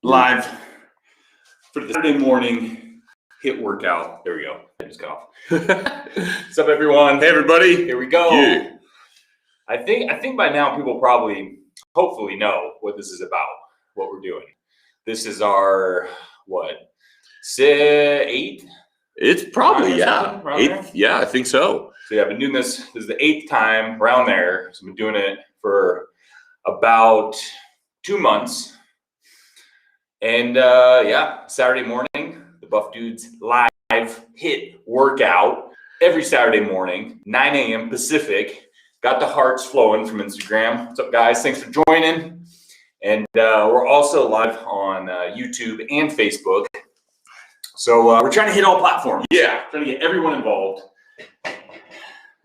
live for the Saturday morning HIIT workout. There we go. I just got off. What's up, everyone? Hey, everybody. Here we go. Yeah. I think by now people probably, hopefully, know what this is about, what we're doing. This is our, what, eighth? It's probably, yeah. Eighth, yeah, I think so. So yeah, I've been doing this. This is the 8th time around there. So I've been doing it for about 2 months. And yeah, Saturday morning, the Buff Dudes live HIIT workout every Saturday morning, 9 a.m. Pacific. Got the hearts flowing from Instagram. What's up, guys? Thanks for joining. And we're also live on YouTube and Facebook. So we're trying to hit all platforms. Yeah, trying to get everyone involved.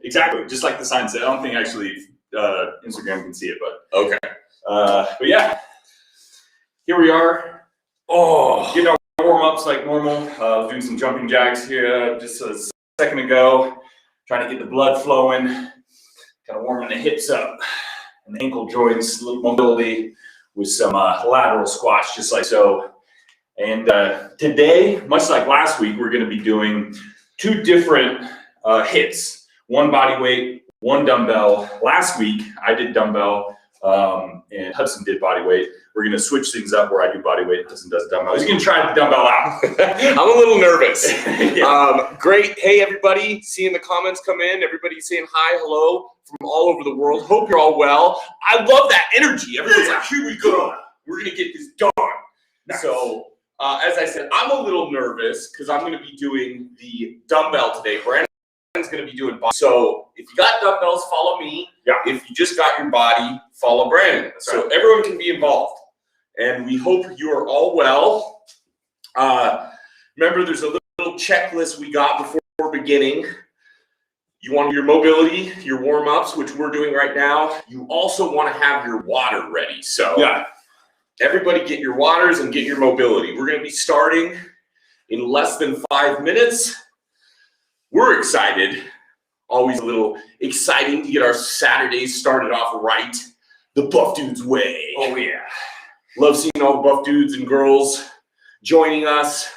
Exactly, just like the sign said. I don't think actually Instagram can see it, but okay. But yeah, here we are. Oh, getting our warm-ups like normal. Doing some jumping jacks here just a second ago. Trying to get the blood flowing. Kind of warming the hips up and the ankle joints, a little mobility with some lateral squats, just like so. And today, much like last week, we're going to be doing 2 different hits. One body weight, one dumbbell. Last week, I did dumbbell and Hudson did body weight. We're going to switch things up where I do body weight, Hudson does dumbbell. He's going to try the dumbbell out. I'm a little nervous. Yeah. Great. Hey, everybody. Seeing the comments come in. Everybody saying hi, hello from all over the world. Hope you're all well. I love that energy. Everyone's like, here we go. We're going to get this done. Nice. So, as I said, I'm a little nervous because I'm going to be doing the dumbbell today. Brandon's going to be doing body. So if you got dumbbells, follow me. Yeah. If you just got your body, follow Brandon. That's so right. Everyone can be involved. And we hope you are all well. Remember, there's a little checklist we got before beginning. You want your mobility, your warm-ups, which we're doing right now. You also want to have your water ready. So Yeah. Everybody get your waters and get your mobility. We're going to be starting in less than 5 minutes. We're excited. Always a little exciting to get our Saturdays started off right. The Buff Dudes way. Oh, yeah. Love seeing all the Buff Dudes and girls joining us.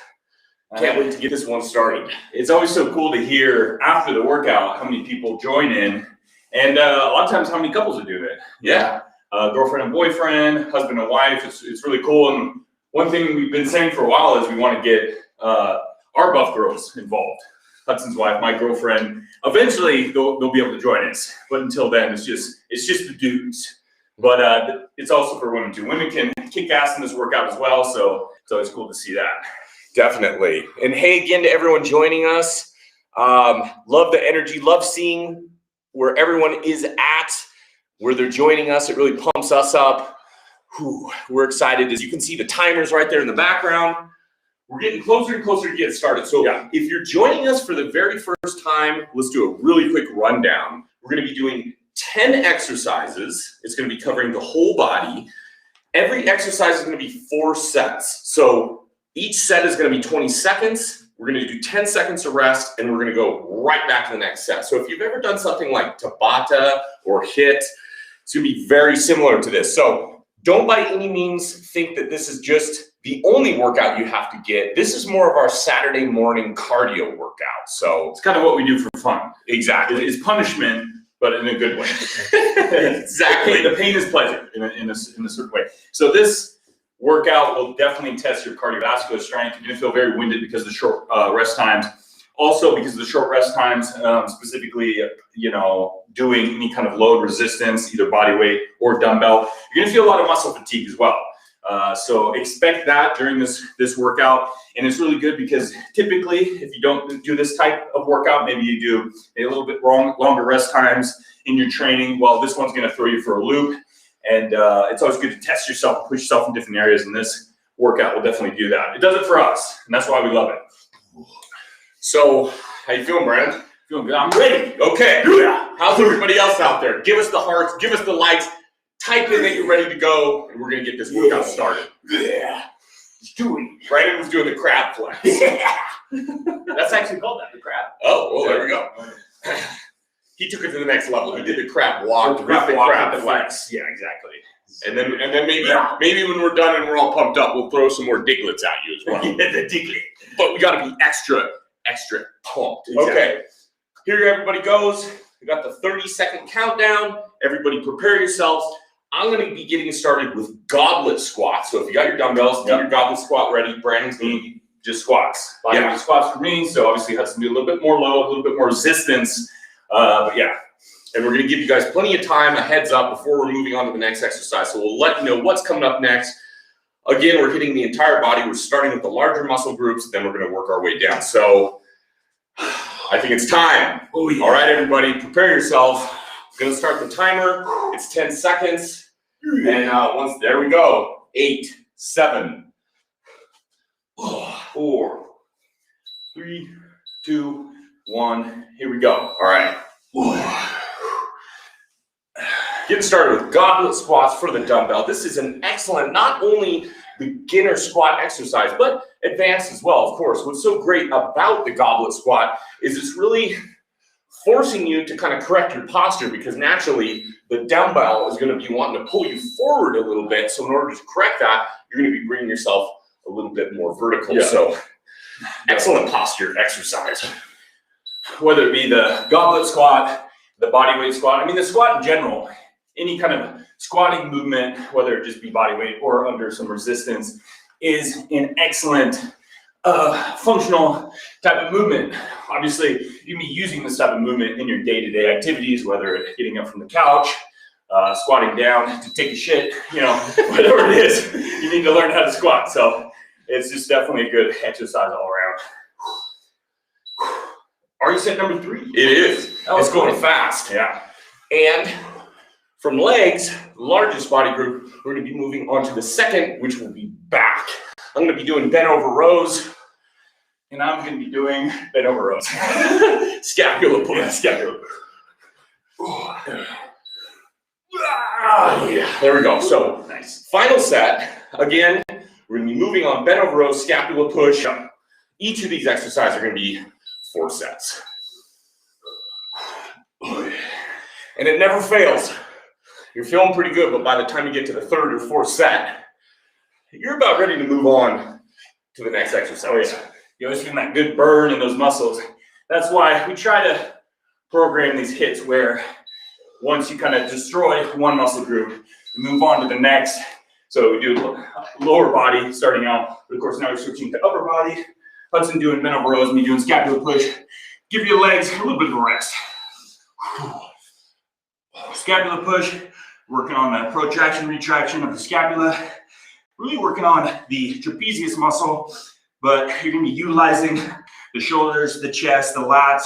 Can't wait to get this one started. It's always so cool to hear after the workout how many people join in. And a lot of times how many couples are doing it. Yeah. Girlfriend and boyfriend, husband and wife. It's really cool. And one thing we've been saying for a while is we want to get our buff girls involved. Hudson's wife, my girlfriend. Eventually they'll be able to join us, but until then it's just the dudes. But it's also for women too. Women can kick ass in this workout as well, so it's always cool to see that. Definitely. And hey again to everyone joining us. Love the energy. Love seeing where everyone is at. Where they're joining us, it really pumps us up. Whew, we're excited. As you can see the timers right there in the background. We're getting closer and closer to get started. So yeah, if you're joining us for the very first time, let's do a really quick rundown. We're going to be doing 10 exercises. It's going to be covering the whole body. Every exercise is going to be 4 sets. So each set is going to be 20 seconds. We're going to do 10 seconds of rest, and we're going to go right back to the next set. So if you've ever done something like Tabata or HIIT, it's going to be very similar to this. So don't by any means think that this is just the only workout you have to get. This is more of our Saturday morning cardio workout. So It's kind of what we do for fun. exactly. It's punishment, but in a good way. Exactly. The pain is pleasure in a certain way. So this workout will definitely test your cardiovascular strength. You're going to feel very winded because of the short rest times. Also, because of the short rest times, specifically, doing any kind of load resistance, either body weight or dumbbell, you're going to feel a lot of muscle fatigue as well. So expect that during this workout. And it's really good because typically, if you don't do this type of workout, maybe you do a little bit longer rest times in your training. Well, this one's going to throw you for a loop. And it's always good to test yourself and push yourself in different areas. And this workout will definitely do that. It does it for us. And that's why we love it. So how you feeling, Brandon? Feeling good. I'm ready. Okay. Yeah. How's everybody else out there? Give us the hearts. Give us the likes. Type in that you're ready to go, and we're going to get this workout started. Yeah. Let's do it. Brandon was doing the crab flex. Yeah. That's actually called that, the crab. Oh, well, there we go. He took it to the next level. He did the crab walk, The crab walk with the flex. Yeah, exactly. And then maybe when we're done and we're all pumped up, we'll throw some more diglets at you as well. Yeah, the diglet. But we got to be extra pumped. Exactly. Okay, here everybody goes. We got the 30-second countdown. Everybody prepare yourselves. I'm going to be getting started with goblet squats. So if you got your dumbbells, get your goblet squat ready. Brandon's going to be just squats. Bodyweight squats for me. So obviously it has to be a little bit more low, a little bit more resistance. But yeah. And we're going to give you guys plenty of time, a heads up before we're moving on to the next exercise. So we'll let you know what's coming up next. Again, we're hitting the entire body. We're starting with the larger muscle groups, then we're going to work our way down. So I think it's time. Oh, yeah. All right, everybody, prepare yourselves. I'm going to start the timer. It's 10 seconds. And there we go. 8, 7, 4, 3, 2, 1. Here we go. All right. Getting started with goblet squats for the dumbbell. This is an excellent, not only beginner squat exercise, but advanced as well, of course. What's so great about the goblet squat is it's really forcing you to kind of correct your posture, because naturally the dumbbell is going to be wanting to pull you forward a little bit. So in order to correct that, you're going to be bringing yourself a little bit more vertical. Yeah. So excellent posture exercise. Whether it be the goblet squat, the bodyweight squat. I mean, the squat in general, any kind of squatting movement, whether it just be bodyweight or under some resistance, is an excellent functional type of movement. Obviously, you can be using this type of movement in your day-to-day activities, whether it's getting up from the couch, squatting down to take a shit, whatever it is, you need to learn how to squat. So it's just definitely a good exercise all around. Are you set number 3? It is. It's going fast. Yeah. And from legs, largest body group, we're going to be moving on to the second, which will be back. I'm going to be doing bent over rows. And I'm going to be doing bent over rows. Scapula pull. Yeah, scapula. Yeah, there we go. So Nice. final set. Again, we're going to be moving on bent over rows, scapula push. Each of these exercises are going to be 4 sets. And it never fails. You're feeling pretty good, but by the time you get to the 3rd or 4th set, you're about ready to move on to the next exercise. Oh, yeah. You always feel that good burn in those muscles. That's why we try to program these hits where once you kind of destroy one muscle group, you move on to the next. So we do lower body starting out, but of course now we're switching to upper body. Hudson doing bent over rows, me doing scapula push. Give your legs a little bit of a rest. Scapula push, working on the protraction, retraction of the scapula. Really working on the trapezius muscle, but you're going to be utilizing the shoulders, the chest, the lats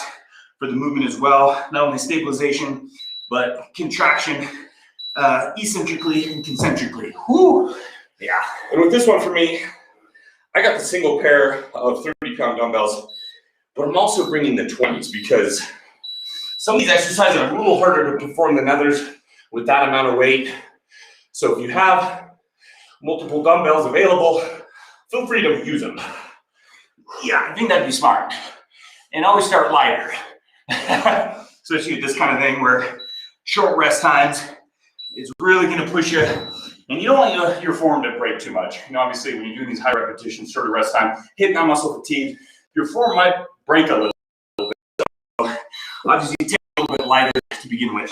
for the movement as well. Not only stabilization, but contraction eccentrically and concentrically. Whew. Yeah. And with this one for me, I got the single pair of 30-pound dumbbells, but I'm also bringing the 20s because some of these exercises are a little harder to perform than others with that amount of weight. So if you have multiple dumbbells available, feel free to use them. Yeah, I think that'd be smart. And always start lighter. Especially with this kind of thing where short rest times is really going to push you. And you don't want your form to break too much. Obviously, when you're doing these high repetitions, shorter rest time, hitting that muscle fatigue, your form might break a little bit. So obviously, take a little bit lighter to begin with.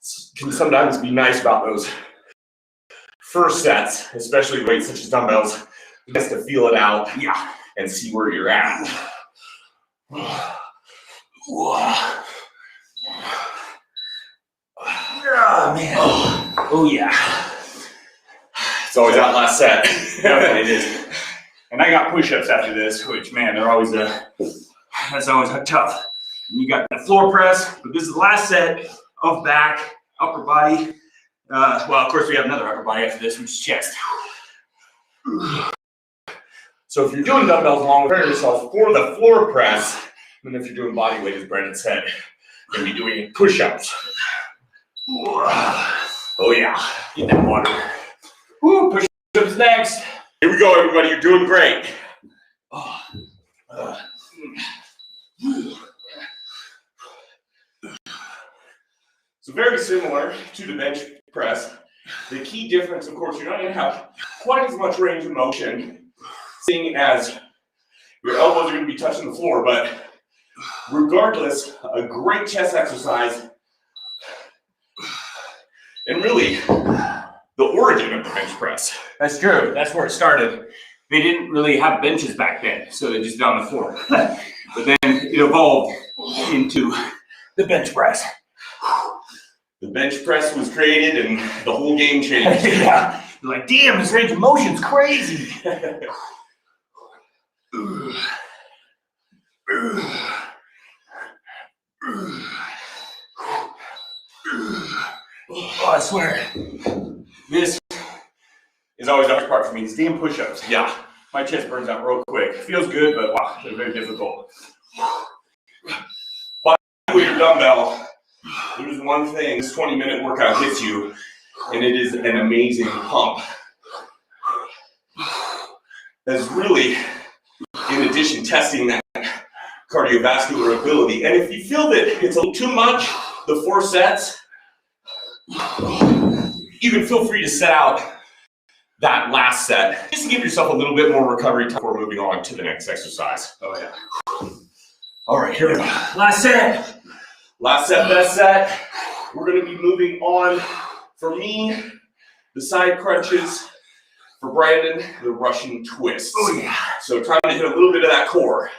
It can sometimes be nice about those first sets, especially weights such as dumbbells, just to feel it out, and see where you're at. Oh, man. Oh, yeah. It's always that last set. Yeah, it is. And I got push-ups after this, which, man, they're always that's always tough. And you got the floor press, but this is the last set of back, upper body. Well, of course, we have another upper body after this, which is chest. So if you're doing dumbbells along, prepare yourself for the floor press. And if you're doing body weight, as Brandon said, you're going to be doing push-ups. Oh, yeah. Get that water. Woo, push-ups next. Here we go, everybody. You're doing great. So very similar to the bench press. The key difference, of course, you're not going to have quite as much range of motion, seeing as your elbows are going to be touching the floor, but regardless, a great chest exercise. And really, the origin of the bench press. That's true. That's where it started. They didn't really have benches back then, so they just did on the floor. But then it evolved into the bench press. The bench press was created and the whole game changed. Yeah. You're like, damn, this range of motion's crazy. Oh, I swear. This is always the hardest part for me, these damn push-ups. Yeah. My chest burns out real quick. Feels good, but wow, they're very difficult. But with your dumbbell, there's one thing this 20-minute workout gets you, and it is an amazing pump. That's really, in addition, testing that cardiovascular ability. And if you feel that it's a little too much, the 4 sets, you can feel free to set out that last set, just to give yourself a little bit more recovery time before moving on to the next exercise. Oh yeah. All right, here we go. Last set. Last set, best set. We're gonna be moving on. For me, the side crunches. For Brandon, the Russian twists. Oh yeah. So trying to hit a little bit of that core.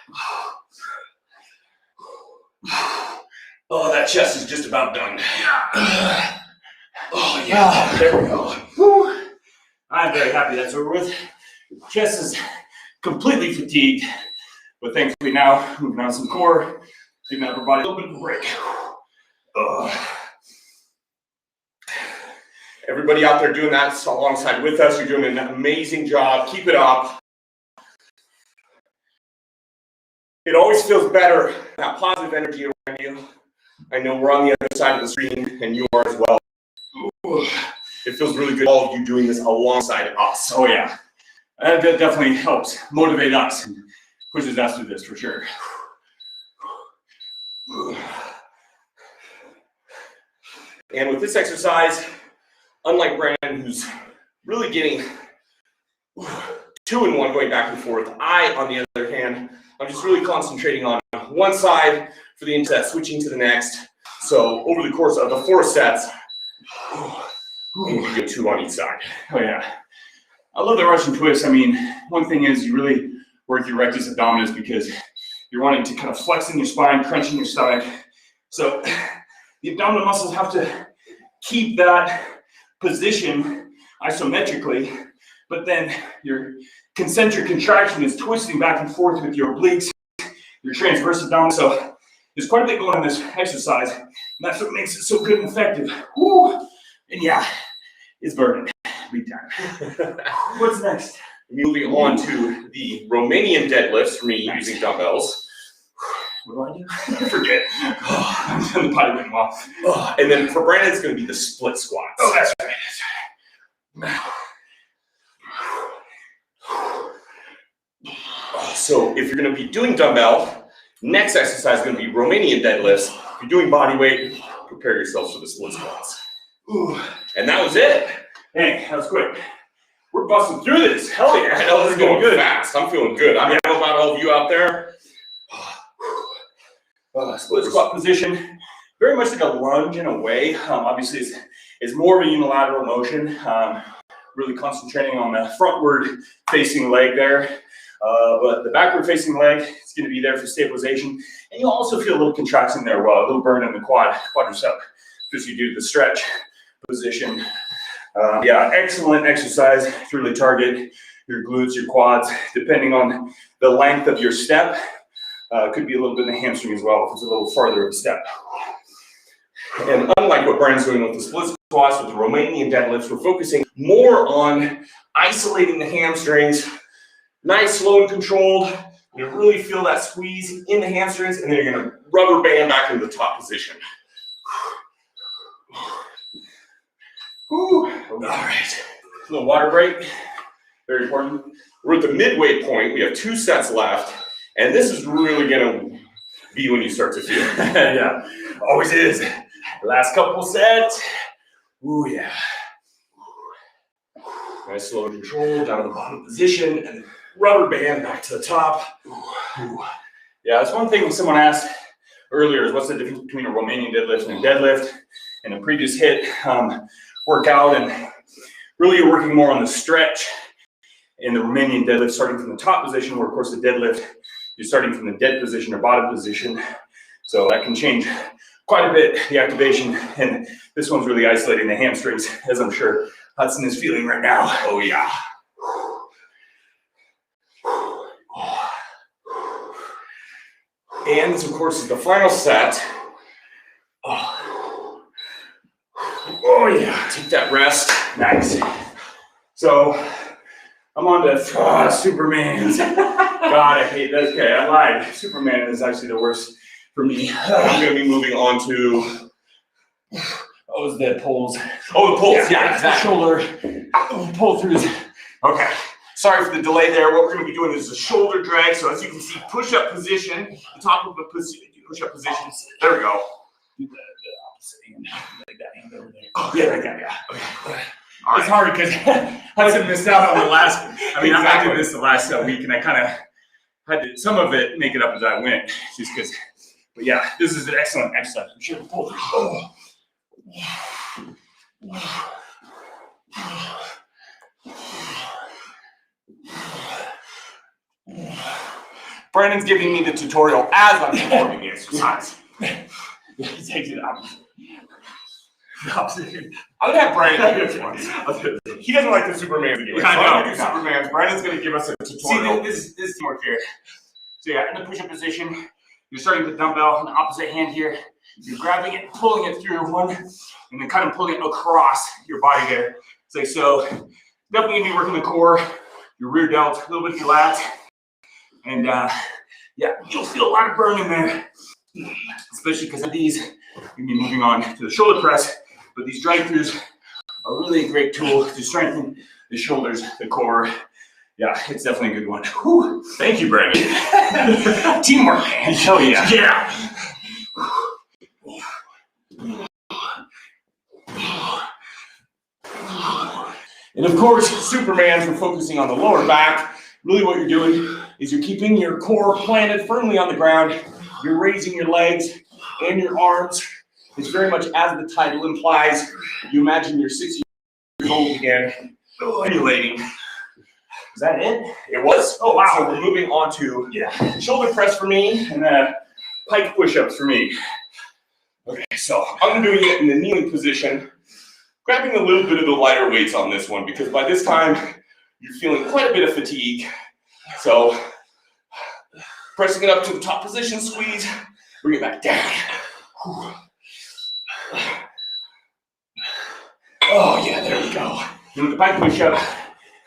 Oh, that chest is just about done. Oh yeah, there we go. Whew. I'm very happy that's over with. Chest is completely fatigued, but thankfully now moving on some core, giving upper body a little bit of a break. Everybody out there doing that alongside with us, you're doing an amazing job. Keep it up. It always feels better, that positive energy around you. I know we're on the other side of the screen, and you are as well. It feels really good, all of you doing this alongside us. Oh yeah, that definitely helps motivate us and pushes us through this for sure. And with this exercise, unlike Brandon, who's really getting 2 in 1 going back and forth, I, on the other hand, I'm just really concentrating on one side for the set, switching to the next. So over the course of the 4 sets, you get 2 on each side. Oh yeah. I love the Russian twist. I mean, one thing is you really work your rectus abdominis because you're wanting to kind of flex in your spine, crunch in your stomach. So the abdominal muscles have to keep that position isometrically, but then your concentric contraction is twisting back and forth with your obliques, your transverse abdominis. So there's quite a bit going on in this exercise, and that's what makes it so good and effective. Woo! And yeah, it's burning big time. What's next? Moving on to the Romanian deadlifts for me using dumbbells. What do I do? I forget. The body went off. And then for Brandon, it's going to be the split squats. Oh, that's right. That's right. So if you're going to be doing dumbbell, next exercise is going to be Romanian deadlifts. If you're doing body weight, prepare yourselves for the split squats. Ooh. And that was it. Dang, that was quick. We're busting through this. Hell yeah. I know this is going good. Fast. I'm feeling good. I don't know about all of you out there. Split squat position, very much like a lunge in a way. Obviously, it's more of a unilateral motion, really concentrating on the frontward facing leg there. But the backward facing leg is going to be there for stabilization. And you'll also feel a little contraction there, a little burn in the quadricep, as you do the stretch position. Yeah, excellent exercise to really target your glutes, your quads, depending on the length of your step. Could be a little bit in the hamstring as well if it's a little farther of a step. And unlike what Brian's doing with the split squats, with the Romanian deadlifts, we're focusing more on isolating the hamstrings, nice, slow, and controlled. You really feel that squeeze in the hamstrings, and then you're going to rubber band back into the top position. All right, a little water break, very important. We're at the midway point. We have 2 sets left. And this is really going to be when you start to feel it. Yeah, always is. Last couple sets. Ooh, yeah. Nice slow control down to the bottom position and rubber band back to the top. Ooh. Yeah, that's one thing someone asked earlier is what's the difference between a Romanian deadlift and a deadlift. In a previous hit workout, and really you're working more on the stretch in the Romanian deadlift, starting from the top position, where of course the deadlift, you're starting from the dead position or bottom position. So that can change quite a bit, the activation, and this one's really isolating the hamstrings, as I'm sure Hudson is feeling right now. Oh yeah. And this, of course, is the final set. Oh yeah, take that rest. Nice. So I'm on to Superman. God, I hate that. Okay, I lied. Superman is actually the worst for me. I'm going to be moving on to The pulls. the pulls. Yeah, Exactly. Shoulder pull throughs. Okay. Sorry for the delay there. What we're going to be doing is a shoulder drag. So as you can see, push-up position, the top of the push-up position. There we go. Do the opposite hand, like that hand over there. Oh, Yeah, like that, yeah. Okay. It's hard because Hudson missed out on the last. I mean, I Exactly. did this the last week, and I kind of had to some of it make it up as I went, just because. But yeah, this is an excellent exercise. We should pull through. Oh. Brandon's giving me the tutorial as I'm performing the exercise. He takes it opposite. Opposite. I'm going to have Brandon do this one. He doesn't like the Superman video. So I know. I'm going to do Superman's. Brandon's going to give us a tutorial. See, this is teamwork here. So yeah, in the push-up position, you're starting with the dumbbell in the opposite hand here. You're grabbing it, pulling it through one, and then kind of pulling it across your body there. It's like so. Definitely gonna be working the core, your rear delt, a little bit of your lats, and yeah, you'll feel a lot of burn in there, especially because of these. You're gonna be moving on to the shoulder press, but these drag throughs are really a great tool to strengthen the shoulders, the core. Yeah, it's definitely a good one. Whew. Thank you, Brandon. Teamwork, man. Hell yeah. Yeah. And of course, Superman for focusing on the lower back. Really what you're doing is you're keeping your core planted firmly on the ground. You're raising your legs and your arms. It's very much as the title implies. You imagine you're 6 years old again, emulating. Is that it? It was. Oh, wow. So we're moving on to shoulder press for me and pike push-ups for me. Okay, so I'm doing it in the kneeling position, grabbing a little bit of the lighter weights on this one because by this time you're feeling quite a bit of fatigue. So pressing it up to the top position, squeeze, bring it back down. Oh yeah, there we go. And with the pike push-up,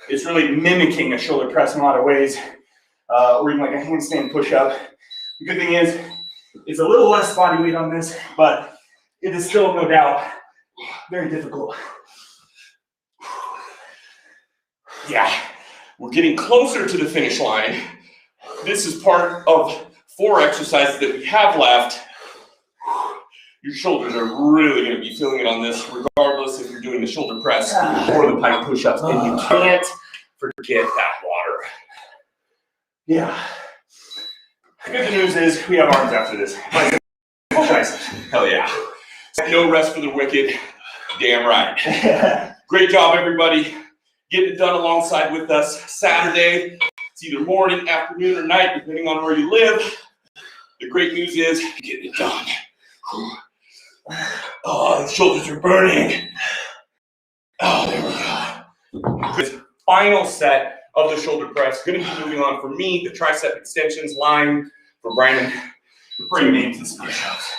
it's really mimicking a shoulder press in a lot of ways, or even like a handstand push-up. The good thing is, it's a little less body weight on this, but it is still, no doubt, very difficult. Yeah, we're getting closer to the finish line. This is part of 4 exercises that we have left. Your shoulders are really going to be feeling it on this, regardless if you're doing the shoulder press or the pike push-ups, and you can't forget that water. Yeah. The good news is we have arms after this. Hell yeah. No rest for the wicked. Damn right. Great job, everybody. Getting it done alongside with us Saturday. It's either morning, afternoon, or night, depending on where you live. The great news is getting it done. Oh, the shoulders are burning. Oh, there we go. This final set of the shoulder press. Going to be moving on for me, the tricep extensions line for Brandon. We're praying mantis push-ups.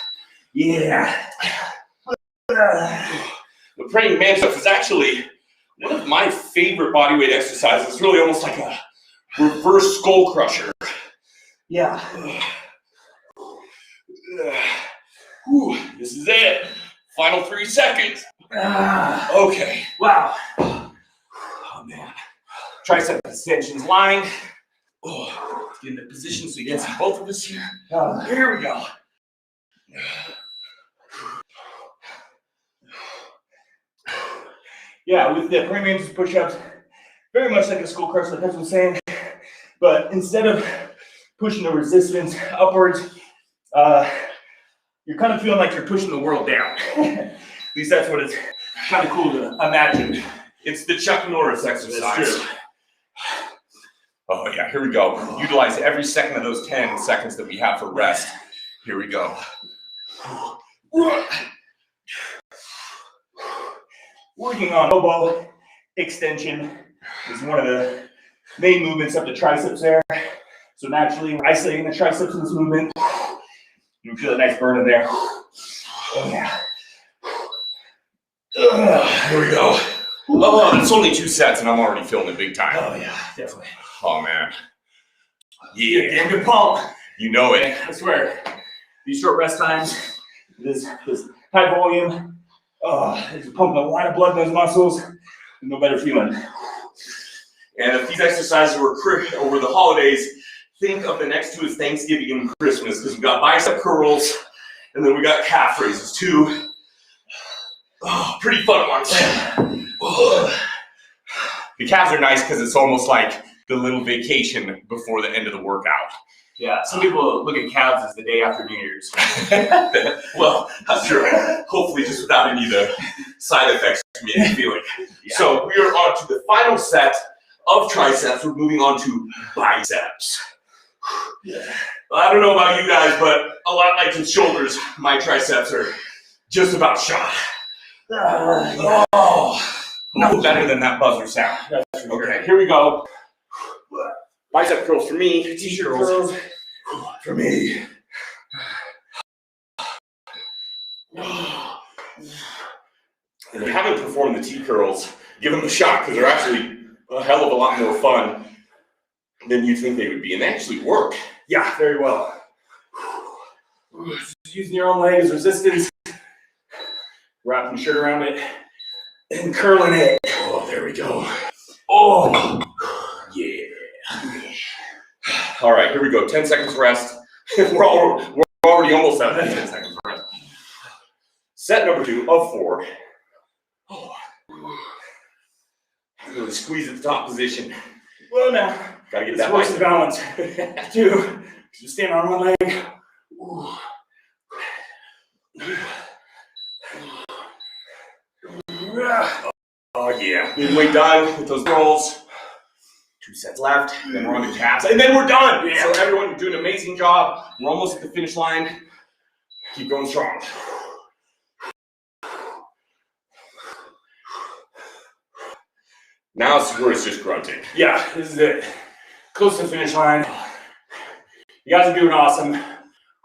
Yeah. The praying mantis is actually one of my favorite bodyweight exercises. It's really almost like a reverse skull crusher. Yeah. Whew, this is it. Final 3 seconds. Okay. Wow. Oh man. Tricep extensions line. Oh, let's get into position so you can see both of us here. Here we go. Yeah, with the premium push-ups, very much like a skull crush, like I was saying. But instead of pushing the resistance upwards, you're kind of feeling like you're pushing the world down. At least that's what it's kind of cool to imagine. It's the Chuck Norris exercise. That's true. Oh yeah, here we go. Utilize every second of those 10 seconds that we have for rest. Here we go. Working on elbow extension is one of the main movements of the triceps there. So naturally, we're isolating the triceps in this movement. You feel a nice burn in there. Oh yeah. Here we go. Oh, it's only 2 sets and I'm already feeling it big time. Oh yeah, definitely. Oh man. Yeah. Damn good pump. You know it. I swear. These short rest times, this high volume, it's pumping a lot of blood in those muscles. No better feeling. And if these exercises were over the holidays, think of the next two as Thanksgiving and Christmas, because we got bicep curls and then we got calf raises too. Oh, pretty fun ones. The calves are nice because it's almost like the little vacation before the end of the workout. Yeah, some people look at calves as the day after New Year's. Well, that's true. Hopefully just without any of the side effects from any feeling. Yeah. So we are on to the final set of triceps. We're moving on to biceps. Yeah. I don't know about you guys, but a lot like in shoulders, my triceps are just about shot. Oh, nothing better than that buzzer sound. Okay, here we go. Bicep curls for me, t-shirt curls for me. And if you haven't performed the T-curls, give them a shot because they're actually a hell of a lot more fun than you think they would be. And they actually work. Yeah, very well. Just using your own leg as resistance, wrapping the shirt around it, and curling it. Oh, there we go. Oh, yeah. All right, here we go. 10 seconds rest. We're already almost at 10 seconds rest. Set number 2 of 4. Oh. Really squeeze at the top position. Well, now, gotta get it's that works the balance. 2, just stand on one leg. Oh yeah, midway done with those rolls. 2 sets left, then we're on the calves, and then we're done. Yeah. So everyone, you're doing an amazing job. We're almost at the finish line. Keep going strong. Now it's where it's just grunting. Yeah, this is it. Close to the finish line. You guys are doing awesome.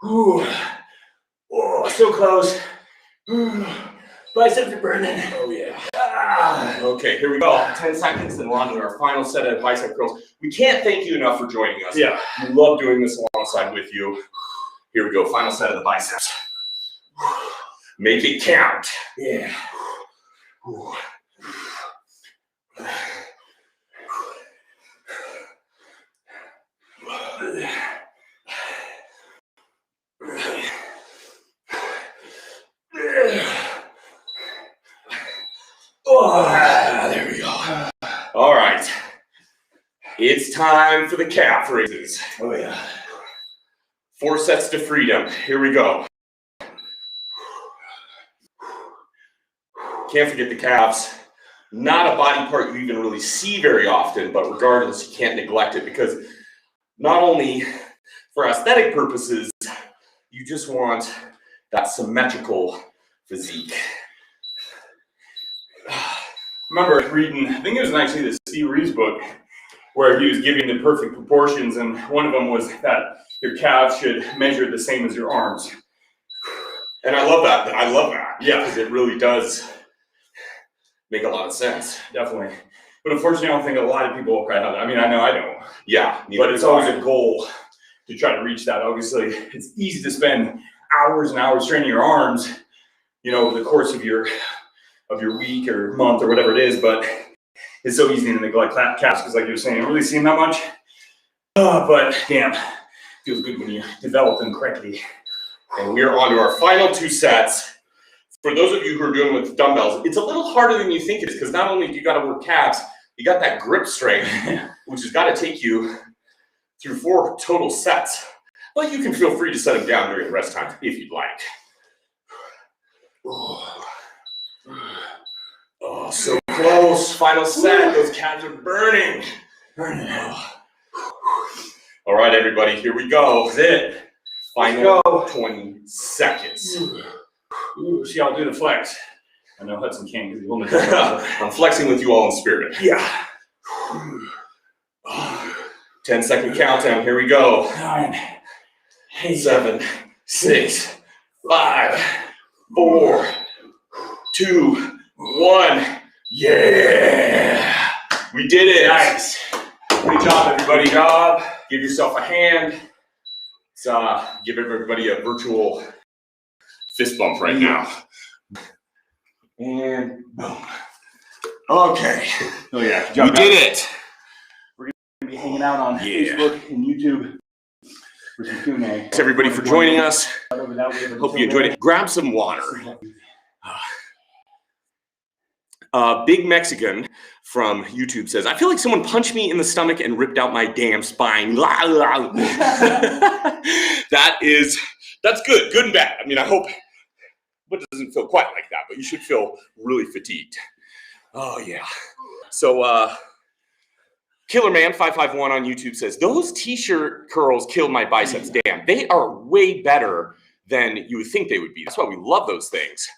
Ooh. Oh, so close. Biceps are burning. Oh yeah. Okay, here we go. 10 seconds, and we're on to our final set of bicep curls. We can't thank you enough for joining us. Yeah. We love doing this alongside with you. Here we go, final set of the biceps. Make it count. Yeah. There we go. All right. It's time for the calf raises. Oh yeah. 4 sets to freedom. Here we go. Can't forget the calves. Not a body part you even really see very often, but regardless, you can't neglect it because not only for aesthetic purposes, you just want that symmetrical physique. I remember reading, I think it was actually the Steve Reeves book, where he was giving the perfect proportions, and one of them was that your calves should measure the same as your arms. And I love that. I love that. Yeah. Because it really does make a lot of sense. Definitely. But unfortunately, I don't think a lot of people will probably have that. I mean, I know I don't. Yeah. But it's always a goal to try to reach that. Obviously, it's easy to spend hours and hours training your arms, you know, over the course of your week or month or whatever it is, but it's so easy to neglect calves because, like you were saying, you don't really see them that much. But damn, feels good when you develop them correctly. And we are on to our final 2 sets. for those of you who are doing with dumbbells, it's a little harder than you think it is, because not only do you got to work calves, you got that grip strength, which has got to take you through 4 total sets. But you can feel free to set them down during rest time if you'd like. Oh, so close. Final set. Those calves are burning. All right, everybody, here we go. That's it. Final 20 seconds. Ooh, see, I'll do the flex. I know Hudson can't because he only does it. I'm flexing with you all in spirit. Yeah. 10-second countdown. Here we go. 9, 8, 7, 6, 5, 4, 2, 1. Yeah! We did it. Nice. Great job, everybody. Good job. Give yourself a hand. Let's give everybody a virtual fist bump right now. And boom. Okay. Oh yeah. We did it. We're gonna be hanging out on Facebook and YouTube for some Q&A. Thanks everybody for joining us. Hope you enjoyed it. Grab some water. Big Mexican from YouTube says, I feel like someone punched me in the stomach and ripped out my damn spine. That's good. Good and bad. I mean, I hope it doesn't feel quite like that, but you should feel really fatigued. Oh, yeah. So, Killerman551 on YouTube says, those t-shirt curls killed my biceps. Damn, they are way better than you would think they would be. That's why we love those things.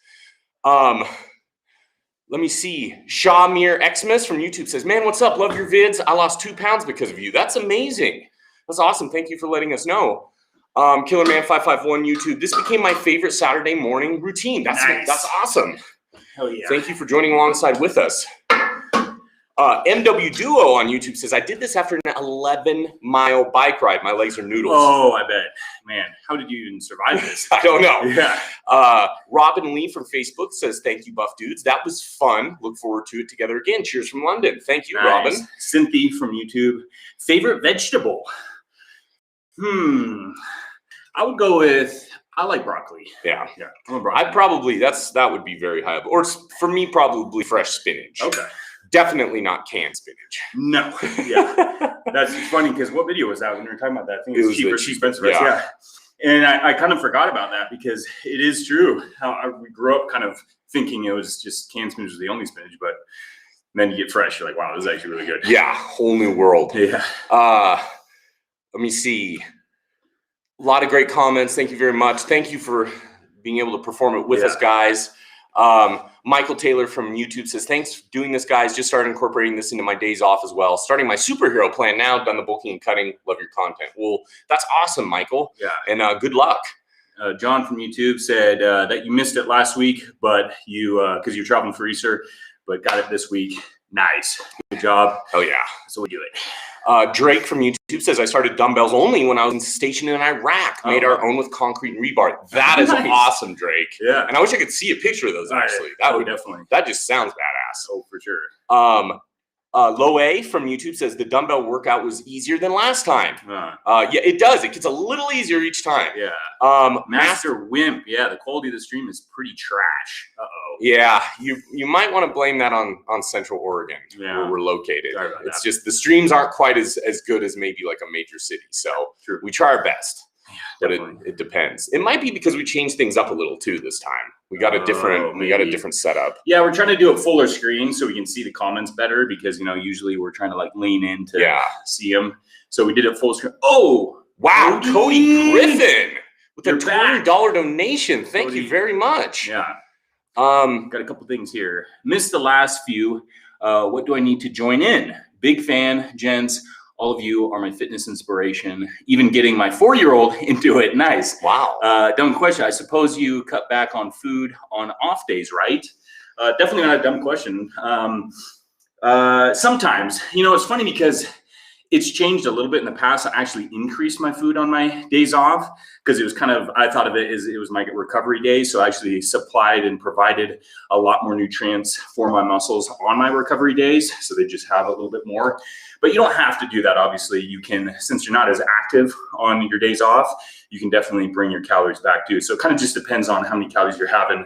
Let me see. Shawmir Xmas from YouTube says, man, what's up? Love your vids. I lost 2 pounds because of you. That's amazing. That's awesome. Thank you for letting us know. Killerman551 YouTube. This became my favorite Saturday morning routine. That's nice. That's awesome. Hell yeah. Thank you for joining alongside with us. MW Duo on YouTube says, I did this after an 11-mile bike ride. My legs are noodles. Oh, I bet. Man, how did you even survive this? I don't know. Yeah. Robin Lee from Facebook says, thank you, Buff Dudes. That was fun. Look forward to it together again. Cheers from London. Thank you, Robin. Cynthia from YouTube. Favorite vegetable? I would go with, I like broccoli. Yeah. Yeah. I'm a broccoli. I'd probably, that would be very high up. Or for me, probably fresh spinach. Okay. Definitely not canned spinach. No. Yeah. That's funny because what video was that when we were talking about that? I think it was cheaper, expensive. Yeah. And I kind of forgot about that because it is true. We grew up kind of thinking it was just canned spinach was the only spinach, but then you get fresh, you're like, wow, this is actually really good. Yeah. Whole new world. Yeah. Let me see. A lot of great comments. Thank you very much. Thank you for being able to perform it with us, guys. Michael Taylor from YouTube says, thanks for doing this, guys. Just started incorporating this into my days off as well. Starting my superhero plan now. Done the bulking and cutting. Love your content. Well, that's awesome, Michael. Yeah. And good luck. John from YouTube said that you missed it last week, but because you're traveling for Easter, but got it this week. Nice. Good job. Oh, yeah. So we do it. Drake from YouTube says, I started dumbbells only when I was stationed in Iraq. Made our own with concrete and rebar. That is awesome, Drake. Yeah. And I wish I could see a picture of those, actually. That would definitely. That just sounds badass. Oh, for sure. Loe from YouTube says, the dumbbell workout was easier than last time. Yeah, it does. It gets a little easier each time. Yeah. Master Wimp. Yeah, the quality of the stream is pretty trash. Uh-oh. Yeah, you might want to blame that on Central Oregon, where we're located. It's just the streams aren't quite as good as maybe like a major city. So we try our best. But it depends. It might be because we changed things up a little too this time. We got a different setup. Yeah, we're trying to do a fuller screen so we can see the comments better because usually we're trying to like lean in to see them. So we did it full screen. Oh, wow, Cody Griffin with a $20 donation. Thank Cody. You very much. Yeah. Got a couple things here. Missed the last few. What do I need to join in? Big fan, gents. All of you are my fitness inspiration. Even getting my 4-year-old into it. Nice. Wow. Dumb question. I suppose you cut back on food on off days, right? Definitely not a dumb question. Sometimes, it's funny because it's changed a little bit in the past. I actually increased my food on my days off because it was I thought of it as it was my recovery day. So I actually supplied and provided a lot more nutrients for my muscles on my recovery days. So they just have a little bit more. But you don't have to do that, obviously. You can, since you're not as active on your days off, you can definitely bring your calories back too. So it kind of just depends on how many calories you're having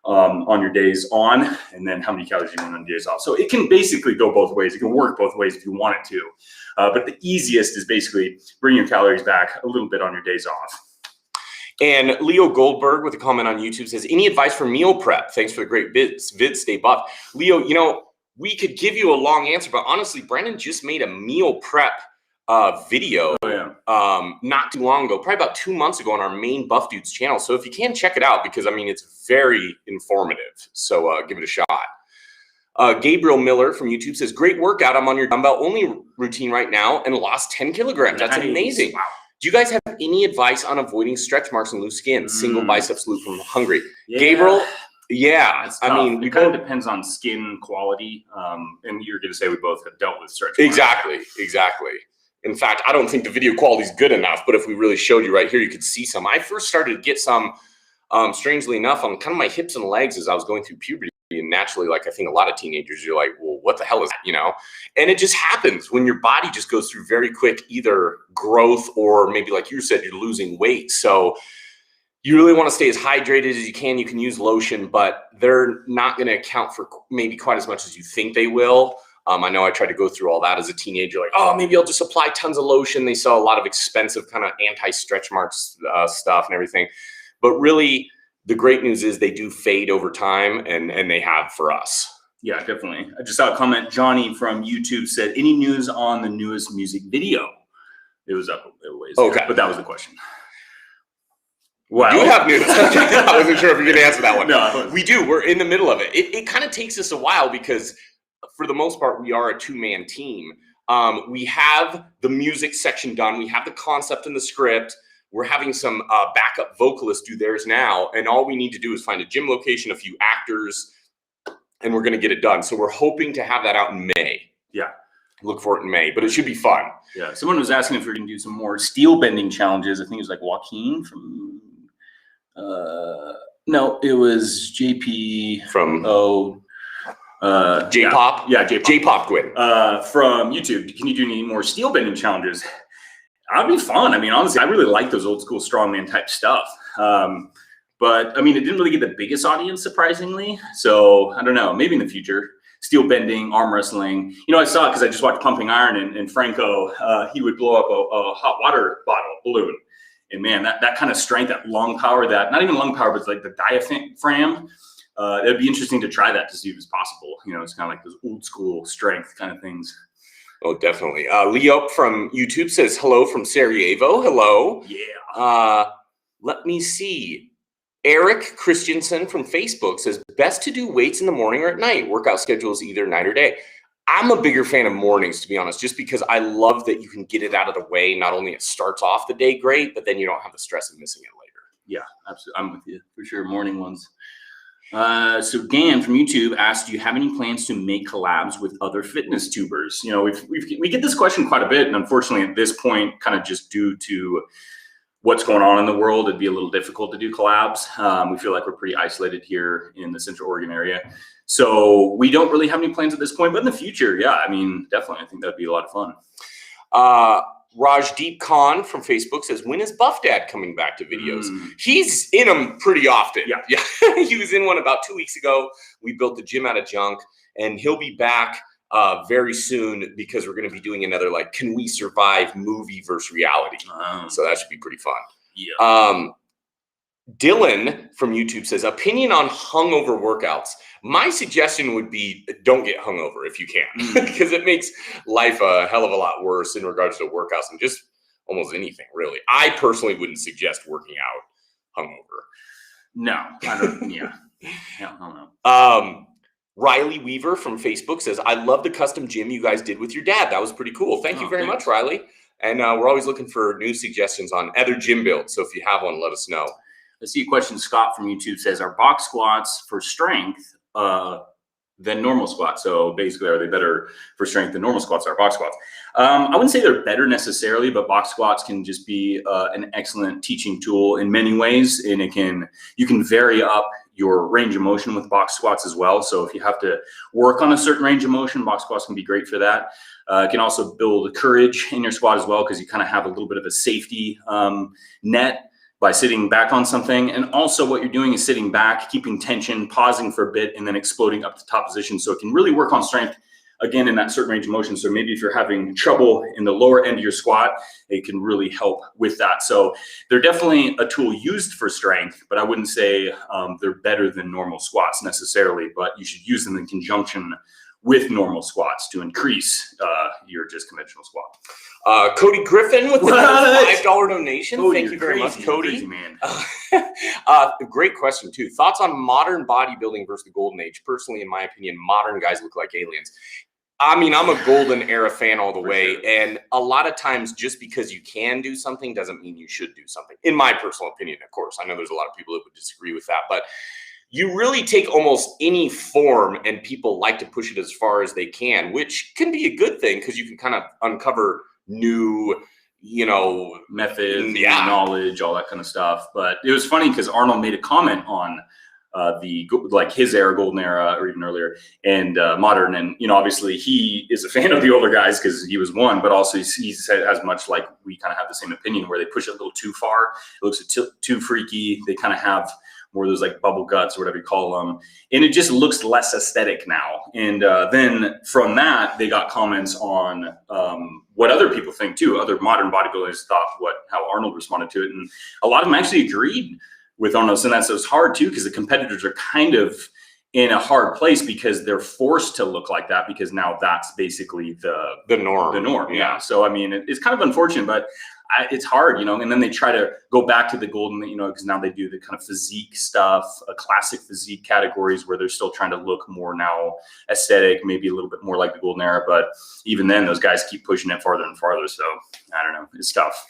on your days on, and then how many calories you want on your days off. So it can basically go both ways. It can work both ways if you want it to. But the easiest is basically bring your calories back a little bit on your days off. And Leo Goldberg with a comment on YouTube says, any advice for meal prep? Thanks for the great vids. Stay buff. Leo, you know, we could give you a long answer, but honestly, Brandon just made a meal prep video not too long ago, probably about 2 months ago on our main Buff Dudes channel. So if you can, check it out, because I mean, it's very informative. So give it a shot. Gabriel Miller from YouTube says, great workout. I'm on your dumbbell only routine right now and lost 10 kilograms. That's amazing. Wow. Do you guys have any advice on avoiding stretch marks and loose skin? Single biceps loop from Hungary. Yeah. Gabriel, yeah. I mean, it kind of depends on skin quality. And you're going to say we both have dealt with stretch marks. Exactly. In fact, I don't think the video quality is good enough, but if we really showed you right here, you could see some. I first started to get some, strangely enough, on kind of my hips and legs as I was going through puberty. And naturally, like I think a lot of teenagers, you're like, well, what the hell is that, you know? And it just happens when your body just goes through very quick either growth or maybe like you said, you're losing weight. So you really want to stay as hydrated as you can. You can use lotion, but they're not going to account for maybe quite as much as you think they will. I know I tried to go through all that as a teenager, like, oh, maybe I'll just apply tons of lotion. They sell a lot of expensive kind of anti-stretch marks stuff and everything. But really, the great news is they do fade over time, and they have for us. Yeah, definitely. I just saw a comment. Johnny from YouTube said, any news on the newest music video? It was up a ways. Okay. But that was the question. Well, we do have news. I wasn't sure if you're going to answer that one. No, we do. We're in the middle of it. It kind of takes us a while because for the most part, we are a two-man team. We have the music section done. We have the concept and the script. We're having some backup vocalists do theirs now. And all we need to do is find a gym location, a few actors, and we're going to get it done. So we're hoping to have that out in May. Yeah. Look for it in May, but it should be fun. Yeah. Someone was asking if we are going to do some more steel bending challenges. I think it was like Joaquin from, no, it was JP from, J-Pop? Yeah, J-Pop. J-Pop Gwyn. From YouTube. Can you do any more steel bending challenges? That'd be fun. I mean, honestly, I really like those old school strongman type stuff. But I mean, it didn't really get the biggest audience, surprisingly. So I don't know, maybe in the future, steel bending, arm wrestling. You know, I saw it because I just watched Pumping Iron, and Franco, he would blow up a hot water bottle balloon. And man, that kind of strength, that lung power, that not even lung power, but it's like the diaphragm. It'd be interesting to try that to see if it's possible. You know, it's kind of like those old school strength kind of things. Oh, definitely. Leo from YouTube says, hello from Sarajevo. Hello. Yeah. Let me see. Eric Christensen from Facebook says, best to do weights in the morning or at night. Workout schedules either night or day. I'm a bigger fan of mornings, to be honest, just because I love that you can get it out of the way. Not only it starts off the day great, but then you don't have the stress of missing it later. Yeah, absolutely. I'm with you for sure. Morning ones. So Dan from YouTube asked, do you have any plans to make collabs with other fitness tubers? You know, we get this question quite a bit, and unfortunately at this point, kind of just due to what's going on in the world, it'd be a little difficult to do collabs. We feel like we're pretty isolated here in the Central Oregon area. So we don't really have any plans at this point, but in the future, yeah, I mean, definitely, I think that'd be a lot of fun. Rajdeep Khan from Facebook says, when is Buff Dad coming back to videos? He's in them pretty often. Yeah. He was in one about 2 weeks ago. We built the gym out of junk, and he'll be back very soon because we're going to be doing another, like, Can We Survive movie versus reality. So that should be pretty fun. Yeah. Dylan from YouTube says, opinion on hungover workouts. My suggestion would be don't get hungover if you can, because it makes life a hell of a lot worse in regards to workouts and just almost anything, really. I personally wouldn't suggest working out hungover. No, I don't. Yeah. I don't know. Riley Weaver from Facebook says, I love the custom gym you guys did with your dad. That was pretty cool. Thank you very much, Riley. And we're always looking for new suggestions on other gym builds. So if you have one, let us know. I see a question. Scott from YouTube says, are box squats for strength than normal squats? So basically, are they better for strength than normal squats are box squats? I wouldn't say they're better necessarily, but box squats can just be an excellent teaching tool in many ways. And you can vary up your range of motion with box squats as well. So if you have to work on a certain range of motion, box squats can be great for that. It can also build courage in your squat as well, because you kind of have a little bit of a safety net by sitting back on something. And also what you're doing is sitting back, keeping tension, pausing for a bit, and then exploding up to top position. So it can really work on strength, again, in that certain range of motion. So maybe if you're having trouble in the lower end of your squat, it can really help with that. So they're definitely a tool used for strength, but I wouldn't say they're better than normal squats necessarily, but you should use them in conjunction with normal squats to increase your just conventional squat. Cody Griffin with the $5 donation. Cody, thank you very much, Cody. Crazy, man. Great question too. Thoughts on modern bodybuilding versus the golden age? Personally, in my opinion, modern guys look like aliens. I mean, I'm a golden era fan all the way. Sure. And a lot of times just because you can do something doesn't mean you should do something. In my personal opinion, of course. I know there's a lot of people that would disagree with that, but you really take almost any form and people like to push it as far as they can, which can be a good thing because you can kind of uncover new, methods, knowledge, all that kind of stuff. But it was funny because Arnold made a comment on his era, golden era, or even earlier, and modern. And obviously he is a fan of the older guys because he was one, but also he said as much like we kind of have the same opinion where they push it a little too far. It looks too freaky. They kind of have more of those like bubble guts or whatever you call them. And it just looks less aesthetic now. And then from that, they got comments on what other people think too. Other modern bodybuilders thought how Arnold responded to it. And a lot of them actually agreed with Arnold. And that's hard too, because the competitors are kind of in a hard place because they're forced to look like that because now that's basically the norm. The norm, yeah. So, I mean, it's kind of unfortunate, but it's hard, and then they try to go back to the golden, because now they do the kind of physique stuff, classic physique categories where they're still trying to look more now aesthetic, maybe a little bit more like the golden era. But even then, those guys keep pushing it farther and farther. So I don't know. It's tough.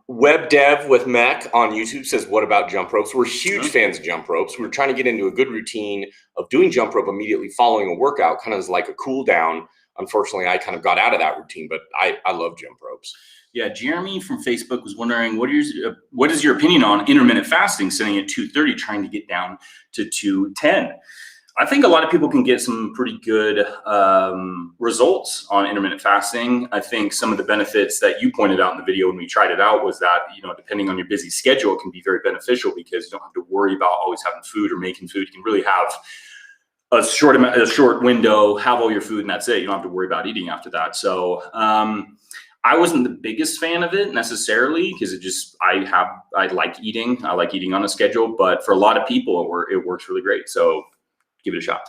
Web Dev with Mech on YouTube says, what about jump ropes? We're huge fans of jump ropes. We're trying to get into a good routine of doing jump rope immediately following a workout, kind of as like a cool down. Unfortunately, I kind of got out of that routine, but I love jump ropes. Yeah, Jeremy from Facebook was wondering, what is your opinion on intermittent fasting, sitting at 230, trying to get down to 210? I think a lot of people can get some pretty good results on intermittent fasting. I think some of the benefits that you pointed out in the video when we tried it out was that, depending on your busy schedule, it can be very beneficial because you don't have to worry about always having food or making food. You can really have a short window, have all your food, and that's it. You don't have to worry about eating after that. So I wasn't the biggest fan of it necessarily because I like eating. I like eating on a schedule, but for a lot of people, it works really great. So give it a shot.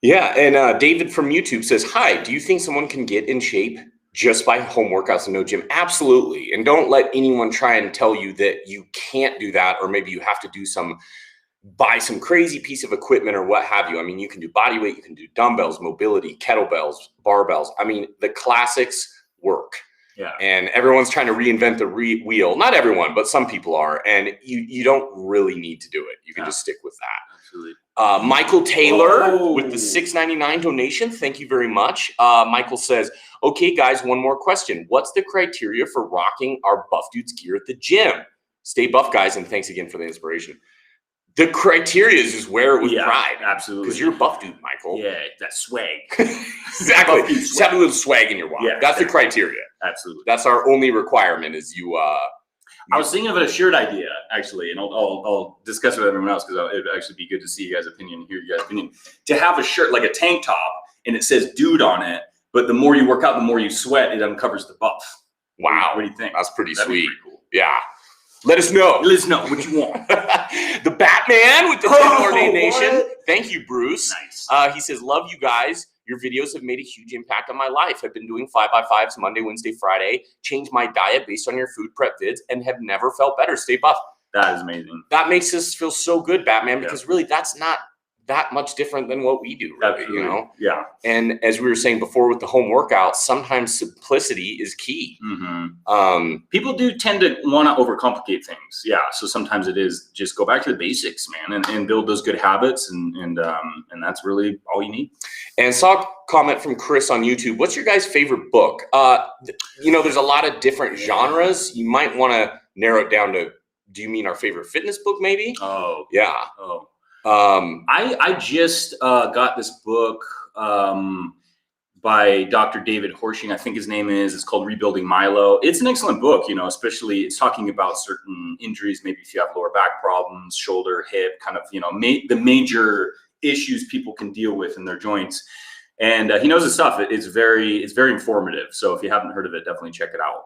Yeah, and David from YouTube says, hi, do you think someone can get in shape just by home workouts and no gym? Absolutely. And don't let anyone try and tell you that you can't do that, or maybe you have to buy some crazy piece of equipment or what have you. I mean, you can do body weight, you can do dumbbells, mobility, kettlebells, barbells. I mean, the classics work. Yeah. And everyone's trying to reinvent the wheel. Not everyone, but some people are. And you don't really need to do it. You can just stick with that. Absolutely. Michael Taylor with the $6.99 donation. Thank you very much. Michael says, okay, guys, one more question. What's the criteria for rocking our Buff Dudes gear at the gym? Stay buff, guys, and thanks again for the inspiration. The criteria is just wear it with pride. Absolutely. Because you're a buff dude, Michael. Yeah, that swag. Exactly. Just have a little swag in your walk. Yeah, that's the criteria. Absolutely. That's our only requirement is you. I was thinking of a shirt idea, actually, and I'll discuss it with everyone else because it'd actually be good to see you guys' opinion, hear you guys' opinion. To have a shirt like a tank top and it says dude on it, but the more you work out, the more you sweat, it uncovers the buff. Wow. What do you think? That's pretty That'd sweet. Be pretty cool. Yeah. Let us know. Let us know what you want. The Batman with the $10 donation. Thank you, Bruce. Nice. He says, love you guys. Your videos have made a huge impact on my life. I've been doing 5x5s Monday, Wednesday, Friday, changed my diet based on your food prep vids, and have never felt better. Stay buff. That is amazing. That makes us feel so good, Batman, because really that's not that much different than what we do, really, Absolutely. Yeah. And as we were saying before with the home workouts, sometimes simplicity is key. Mm-hmm. People do tend to want to overcomplicate things. Yeah. So sometimes it is just go back to the basics, man, and build those good habits, and that's really all you need. And saw a comment from Chris on YouTube. What's your guys' favorite book? There's a lot of different genres. You might want to narrow it down to, do you mean our favorite fitness book, maybe? Oh. Yeah. Oh. I just got this book by by Dr. David Horshing, I think his name is. It's called Rebuilding Milo. It's an excellent book, you know, especially it's talking about certain injuries. Maybe if you have lower back problems, shoulder, hip, kind of, you know, the major issues people can deal with in their joints. And he knows his stuff. It's very informative. So if you haven't heard of it, definitely check it out.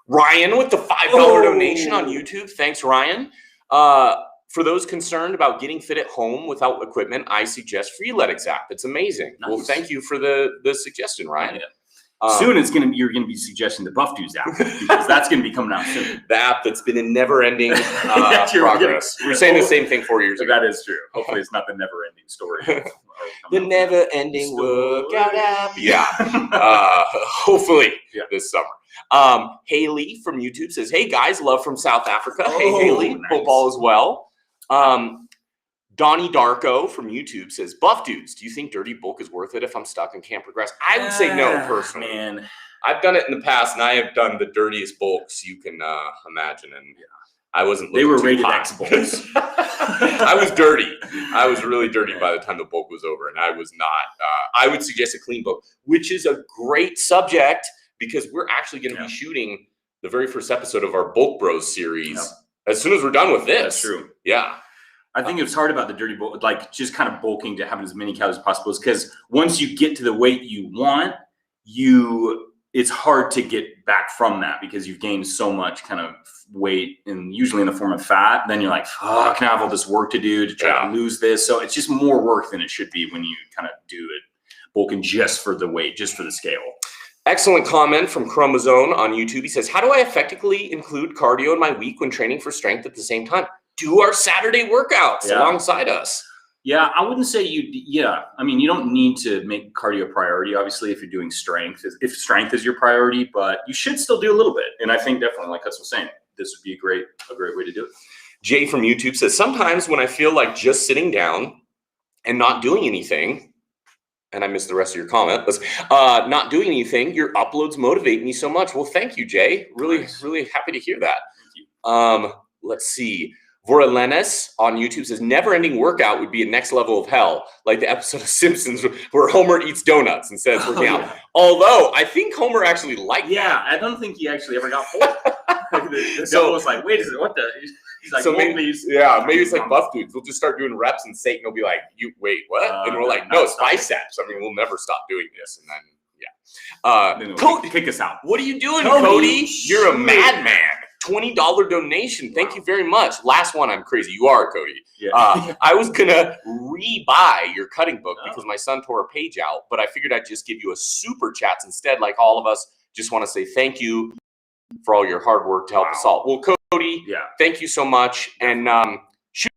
Ryan with the $5 donation on YouTube. Thanks, Ryan. For those concerned about getting fit at home without equipment, I suggest Freeletics app. It's amazing. Nice. Well, thank you for the suggestion, Ryan. Yeah. Soon you're gonna be suggesting the Buff Dudes app because that's gonna be coming out soon. The app that's been in never-ending progress. We're saying the same thing 4 years ago. That is true. Hopefully, it's not the never-ending story. The never-ending workout app. Yeah. Hopefully this summer. Haley from YouTube says, "Hey guys, love from South Africa." Hey Haley, nice. Hope all is well. Donnie Darko from YouTube says, "Buff Dudes, do you think dirty bulk is worth it if I'm stuck and can't progress?" I would say no, personally. Man, I've done it in the past, and I have done the dirtiest bulks you can imagine, and I wasn't. They were rated X bulks. I was dirty. I was really dirty by the time the bulk was over, and I was not. I would suggest a clean bulk, which is a great subject because we're actually going to be shooting the very first episode of our Bulk Bros series as soon as we're done with this. That's true. Yeah. I think it's hard about the dirty bulk, like just kind of bulking to having as many calories as possible, is because once you get to the weight you want, it's hard to get back from that because you've gained so much kind of weight, and usually in the form of fat. Then you're like, fuck, I have all this work to do to try to lose this. So it's just more work than it should be when you kind of do it bulking just for the weight, just for the scale. Excellent comment from Chromosome on YouTube. He says, "How do I effectively include cardio in my week when training for strength at the same time?" Do our Saturday workouts alongside us. Yeah, I wouldn't say I mean, you don't need to make cardio a priority, obviously, if you're doing strength, if strength is your priority, but you should still do a little bit. And I think definitely, like Hudson was saying, this would be a great way to do it. Jay from YouTube says, "Sometimes when I feel like just sitting down and not doing anything," and I missed the rest of your comment, "not doing anything, your uploads motivate me so much." Well, thank you, Jay. Really, really happy to hear that. Thank you. Let's see. Voralenis on YouTube says, "Never-ending workout would be a next level of hell, like the episode of Simpsons where Homer eats donuts and says working out." Although I think Homer actually liked that. I don't think he actually ever got full. The devil was like, "Wait a second, what the?" He's like, so maybe it's like Buff Dudes. We'll just start doing reps, and Satan will be like, "You wait, what?" And we're like, "No, it's biceps. I mean, we'll never stop doing this." And then Cody, kick us out. What are you doing, Cody? You're a madman. $20 donation. Thank you very much. Last one, I'm crazy. You are, Cody. Yeah. I was going to re-buy your cutting book because my son tore a page out, but I figured I'd just give you a super chats instead. Like all of us, just want to say thank you for all your hard work to help us all. Well, Cody, thank you so much. And shoot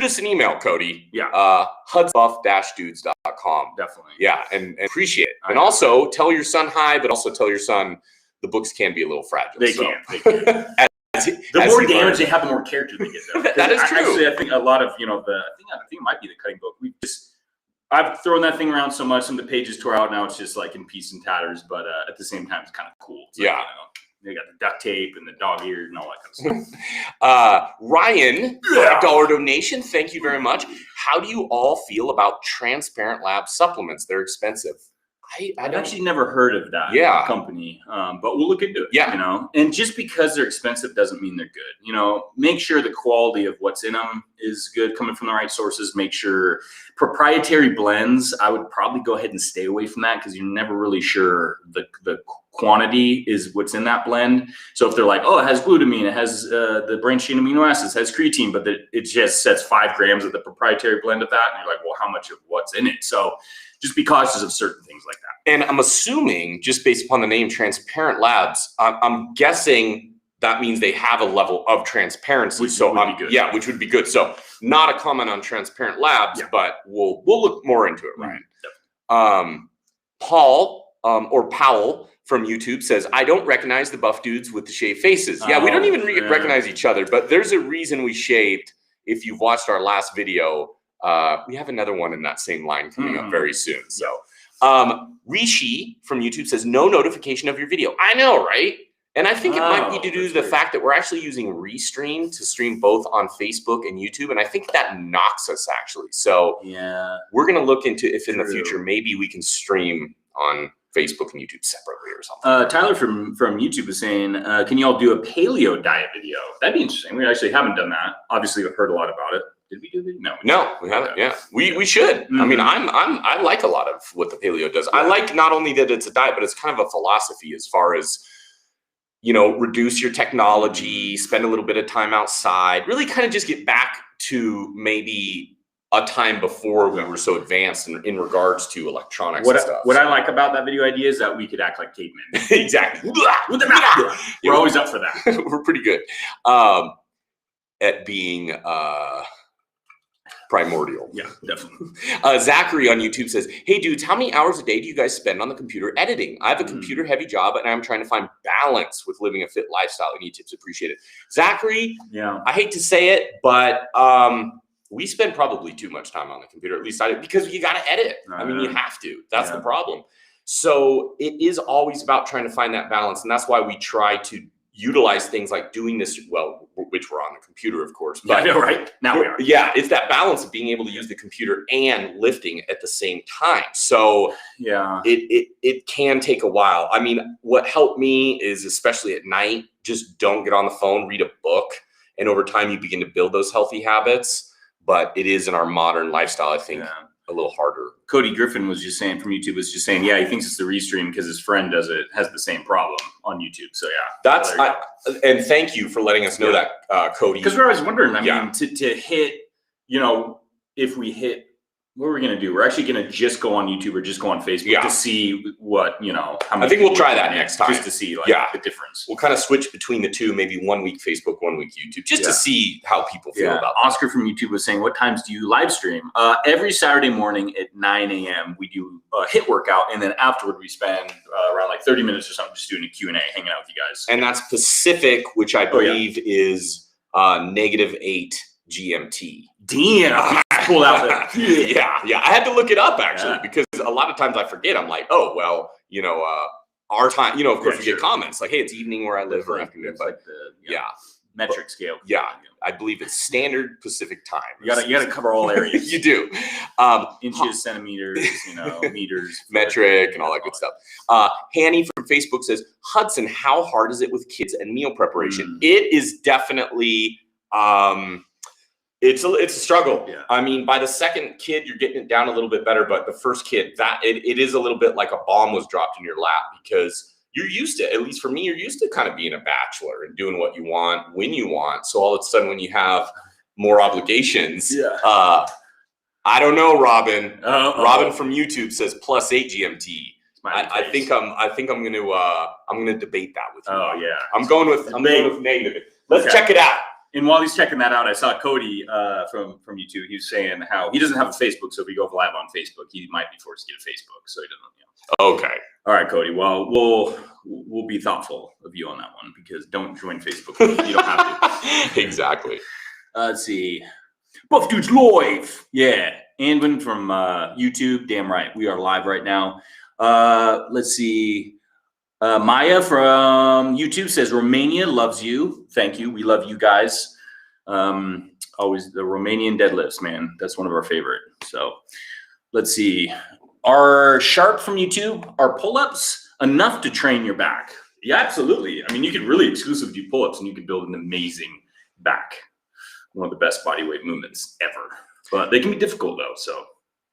us an email, Cody. hudsbuff-dudes.com. Definitely. Yeah, and appreciate it. And also tell your son hi, but also tell your son the books can be a little fragile. They can. The more damage they have, the more character they get. Though. That is true. Actually, I think a lot of I think it might be the cutting book. I've thrown that thing around so much. Some of the pages tore out. Now it's just like in piece and tatters. But at the same time, it's kind of cool. It's like, they got the duct tape and the dog ears and all that kind of stuff. Ryan, $5 donation. Thank you very much. How do you all feel about Transparent Lab supplements? They're expensive. I've actually never heard of that company, but we'll look into it. You know, and just because they're expensive doesn't mean they're good. You know, make sure the quality of what's in them is good, coming from the right sources. Make sure proprietary blends, I would probably go ahead and stay away from that because you're never really sure the quantity is what's in that blend. So if they're like, oh, it has glutamine, it has the branched chain amino acids, it has creatine, but it just says 5 grams of the proprietary blend of that, and you're like, well, how much of what's in it? So just be cautious of certain things like that. And I'm assuming, just based upon the name Transparent Labs, I'm guessing that means they have a level of transparency. Which would be good. Yeah, which would be good. So not a comment on Transparent Labs, but we'll look more into it, Ryan. Paul or Powell from YouTube says, "I don't recognize the buff dudes with the shaved faces." Yeah, we don't even recognize each other, but there's a reason we shaved. If you've watched our last video, we have another one in that same line coming up very soon. So Rishi from YouTube says, "No notification of your video." I know, right? And I think it might be due to the fact that we're actually using Restream to stream both on Facebook and YouTube. And I think that knocks us actually. So we're going to look into if in the future, maybe we can stream on Facebook and YouTube separately or something. Tyler from YouTube was saying, can you all do a paleo diet video? That'd be interesting. We actually haven't done that. Obviously, we've heard a lot about it. Did we do it? No, we haven't. Yeah, we should. I mean, I like a lot of what the paleo does. I like not only that it's a diet, but it's kind of a philosophy as far as, you know, reduce your technology, spend a little bit of time outside, really kind of just get back to maybe a time before we were so advanced in regards to electronics and stuff. What I like about that video idea is that we could act like cavemen. Exactly. We're always up for that. We're pretty good at being primordial. Yeah, definitely. Zachary on YouTube says, hey dudes, how many hours a day do you guys spend on the computer editing? I have a computer heavy job and I'm trying to find balance with living a fit lifestyle. Any tips? Appreciate it. Zachary, I hate to say it, but we spend probably too much time on the computer, at least I do, because you got to edit. I mean, you have to. That's the problem. So it is always about trying to find that balance. And that's why we try to utilize things like doing this, well, which we're on the computer, of course. But I know, right? Now we are. Yeah, it's that balance of being able to use the computer and lifting at the same time. So it can take a while. I mean, what helped me is, especially at night, just don't get on the phone, read a book. And over time, you begin to build those healthy habits. But it is in our modern lifestyle, I think, a little harder. Cody Griffin was just saying from YouTube yeah, he thinks it's the restream because his friend has the same problem on YouTube. So yeah, and thank you for letting us know that, Cody. Because we're always wondering. I mean, to hit, you know, if we hit, what are we gonna do? We're actually gonna just go on YouTube or just go on Facebook to see what, you know. How I think we'll try that next time, just to see like the difference. We'll kind of switch between the two, maybe 1 week Facebook, 1 week YouTube, just to see how people feel about that. Oscar from YouTube was saying, what times do you live stream? Every Saturday morning at 9 a.m. we do a HIIT workout, and then afterward we spend around like 30 minutes or something just doing a Q&A, hanging out with you guys. And that's Pacific, which I believe is -8 GMT. Damn, pull out there. Yeah. I had to look it up actually because a lot of times I forget. I'm like, oh well, you know, our time. You know, of course we get comments like, hey, it's evening where I live or afternoon. But like metric scale. Yeah, I believe it's standard Pacific time. You gotta cover all areas. You do. Inches, centimeters, you know, meters, metric, and all that good stuff. Hanny from Facebook says, Hudson, how hard is it with kids and meal preparation? It is definitely. It's a struggle. Yeah. I mean, by the second kid, you're getting it down a little bit better, but the first kid, it is a little bit like a bomb was dropped in your lap because you're used to, at least for me, you're used to kind of being a bachelor and doing what you want when you want. So all of a sudden, when you have more obligations, I don't know, Robin. Robin from YouTube says +8 GMT. I think I'm gonna debate that with you. Oh yeah, I'm going with negative. Let's check it out. And while he's checking that out, I saw Cody from YouTube. He was saying how he doesn't have a Facebook, so if we go live on Facebook, he might be forced to get a Facebook. So he doesn't. You know. Okay. All right, Cody. Well, we'll be thoughtful of you on that one because don't join Facebook. You don't have to. Exactly. Let's see. Buff Dudes live. Yeah. Anvin from YouTube. Damn right. We are live right now. Let's see. Maya from YouTube says, Romania loves you. Thank you. We love you guys. Always the Romanian deadlifts, man. That's one of our favorite. So let's see. Are Sharp from YouTube, are pull-ups enough to train your back? Yeah, absolutely. I mean, you can really exclusively do pull-ups and you can build an amazing back. One of the best bodyweight movements ever. But they can be difficult though, so.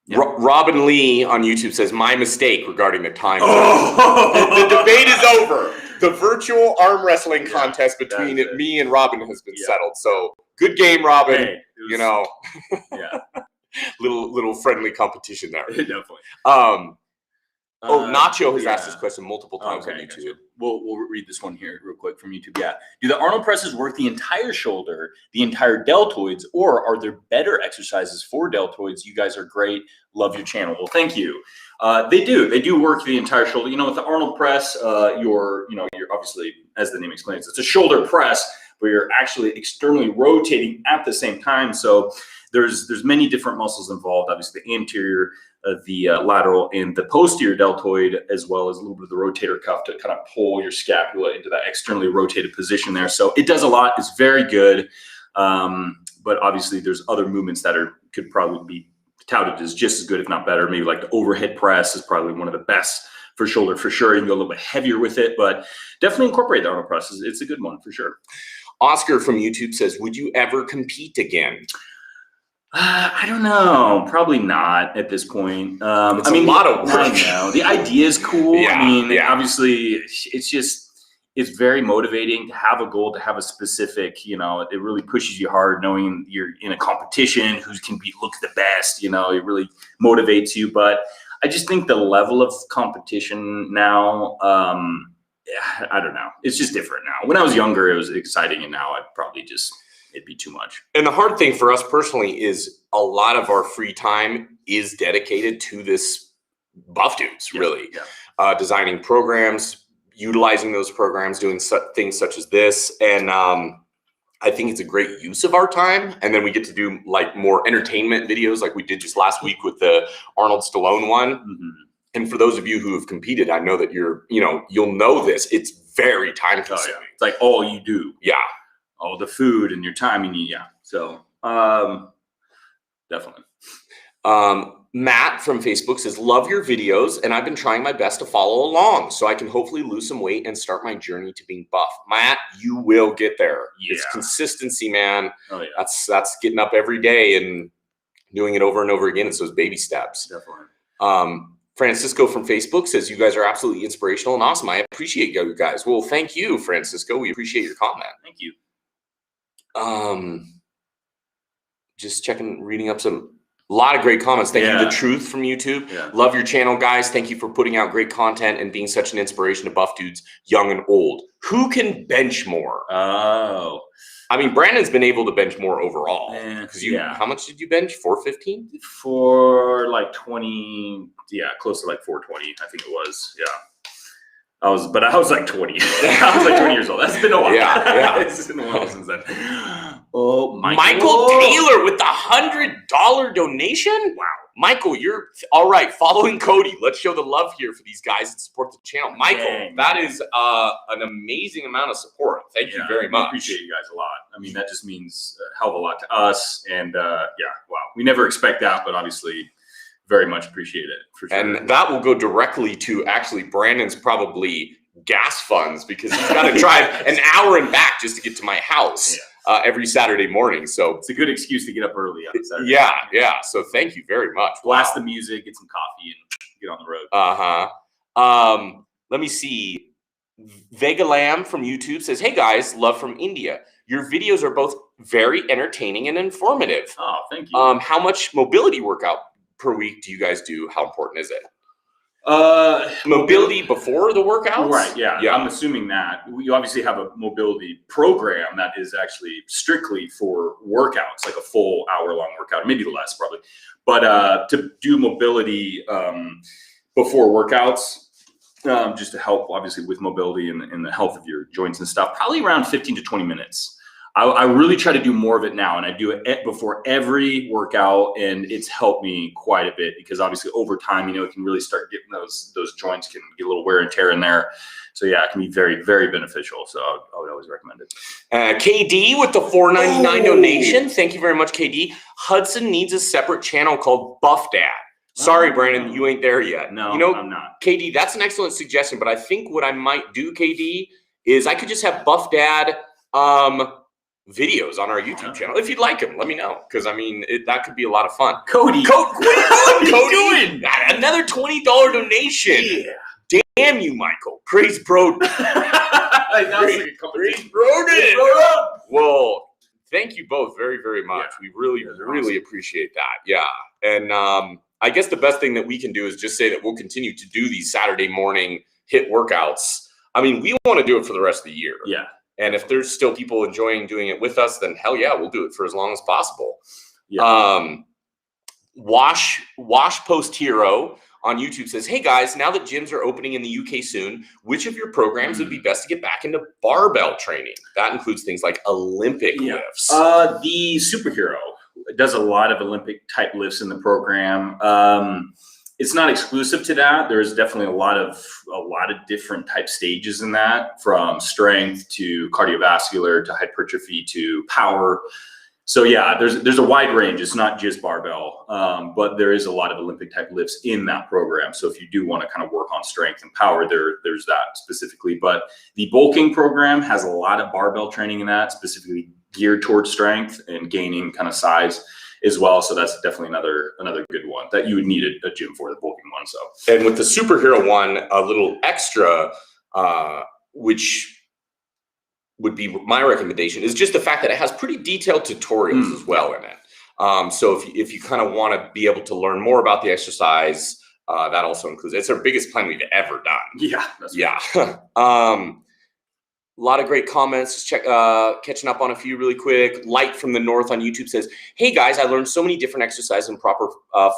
Yeah. Robin Lee on YouTube says, my mistake regarding the time. The debate is over. The virtual arm wrestling contest between me and Robin has been settled. So good game, Robin. Hey, you know, little friendly competition there. Definitely. Nacho has asked this question multiple times on YouTube. Gotcha. We'll read this one here real quick from YouTube. Yeah. Do the Arnold presses work the entire shoulder, the entire deltoids, or are there better exercises for deltoids? You guys are great. Love your channel. Well, thank you. They do work the entire shoulder. You know, with the Arnold press, you're obviously, as the name explains, it's a shoulder press where you're actually externally rotating at the same time. So there's many different muscles involved. Obviously, the anterior, the lateral, and the posterior deltoid, as well as a little bit of the rotator cuff to kind of pull your scapula into that externally rotated position there. So it does a lot. It's very good. But obviously, there's other movements that could probably be touted as just as good, if not better. Maybe like the overhead press is probably one of the best for shoulder for sure. You can go a little bit heavier with it, but definitely incorporate the Arnold press. It's a good one for sure. Oscar from YouTube says, would you ever compete again? I don't know. Probably not at this point. It's a lot of work. I know. The idea is cool. Yeah, I mean, yeah. obviously, it's very motivating to have a goal, to have a specific, it really pushes you hard knowing you're in a competition, who can look the best, it really motivates you. But I just think the level of competition now, I don't know. It's just different now. When I was younger, it was exciting, and now I'd probably it'd be too much. And the hard thing for us personally is a lot of our free time is dedicated to this buff dudes, really. Yeah. Designing programs, utilizing those programs, doing things such as this. And I think it's a great use of our time. And then we get to do like more entertainment videos like we did just last week with the Arnold Stallone one. Mm-hmm. And for those of you who have competed, I know that you'll know this. It's very time consuming. Oh, yeah. It's like all you do. Yeah. All the food and your time you need. Yeah. So definitely. Matt from Facebook says, love your videos, and I've been trying my best to follow along so I can hopefully lose some weight and start my journey to being buff. Matt, you will get there. Yeah. It's consistency, man. Oh, yeah. That's getting up every day and doing it over and over again. It's those baby steps. Definitely. Francisco from Facebook says, you guys are absolutely inspirational and awesome. I appreciate you guys. Well, thank you, Francisco. We appreciate your comment. Thank you. Just reading up a lot of great comments. Thank you, The Truth from YouTube. Yeah. Love your channel, guys. Thank you for putting out great content and being such an inspiration to buff dudes, young and old. Who can bench more? Oh. I mean, Brandon's been able to bench more overall. Because how much did you bench? 415? For like 20, close to like 420, I think it was. Yeah. I was like 20. I was like 20 years old. That's been a while. Yeah. It's been a while since then. Oh, Michael Taylor with the $100 donation. Wow. Michael, you're all right. Following Cody. Let's show the love here for these guys that support the channel. Michael, that is an amazing amount of support. Thank you very much. I appreciate you guys a lot. I mean, that just means a hell of a lot to us. And wow. We never expect that, but obviously very much appreciate it for sure. And that will go directly to actually Brandon's probably gas funds, because he's got to drive an hour and back just to get to my house every Saturday morning. So it's a good excuse to get up early on Saturday. Yeah. So thank you very much. Blast the music, get some coffee, and get on the road. Let me see. Vega Lamb from YouTube says, hey guys, love from India. Your videos are both very entertaining and informative. Oh, thank you. How much mobility workout per week do you guys do? How important is it? Mobility before the workouts? Right, yeah. I'm assuming that. We obviously have a mobility program that is actually strictly for workouts, like a full hour-long workout, maybe less probably. But to do mobility before workouts, just to help obviously with mobility and the health of your joints and stuff, probably around 15 to 20 minutes. I really try to do more of it now, and I do it before every workout, and it's helped me quite a bit, because obviously over time, it can really start getting those joints can get a little wear and tear in there. So yeah, it can be very, very beneficial. So I would always recommend it. KD with the $4.99 donation. Thank you very much, KD. Hudson needs a separate channel called Buff Dad. Sorry, Brandon, you ain't there yet. No, I'm not. KD, that's an excellent suggestion, but I think what I might do, KD, is I could just have Buff Dad videos on our YouTube channel. If you'd like them, let me know, because I mean that could be a lot of fun. Cody, what are you doing? Another $20 donation. Yeah. Damn you, Michael. Praise Broden. Praise Broden. Well, thank you both very, very much. We really appreciate that. Yeah. And I guess the best thing that we can do is just say that we'll continue to do these Saturday morning HIIT workouts. I mean, we want to do it for the rest of the year. Yeah. And if there's still people enjoying doing it with us, then hell yeah, we'll do it for as long as possible. Yeah. Wash Post Hero on YouTube says, hey guys, now that gyms are opening in the UK soon, which of your programs would be best to get back into barbell training? That includes things like Olympic lifts. The Superhero does a lot of Olympic type lifts in the program. It's not exclusive to that. There's definitely a lot of different type stages in that, from strength to cardiovascular to hypertrophy to power. So yeah, there's a wide range. It's not just barbell, but there is a lot of Olympic type lifts in that program. So if you do want to kind of work on strength and power, there's that specifically. But the bulking program has a lot of barbell training in that, specifically geared towards strength and gaining kind of size as well. So that's definitely another good one that you would need a gym for, the bulking one. So, and with the superhero one, a little extra, which would be my recommendation, is just the fact that it has pretty detailed tutorials as well in it. So if you kind of want to be able to learn more about the exercise, that also includes, it's our biggest plan we've ever done. Yeah. Yeah. A lot of great comments. Just catching up on a few really quick. Light from the North on YouTube says, hey guys, I learned so many different exercises in proper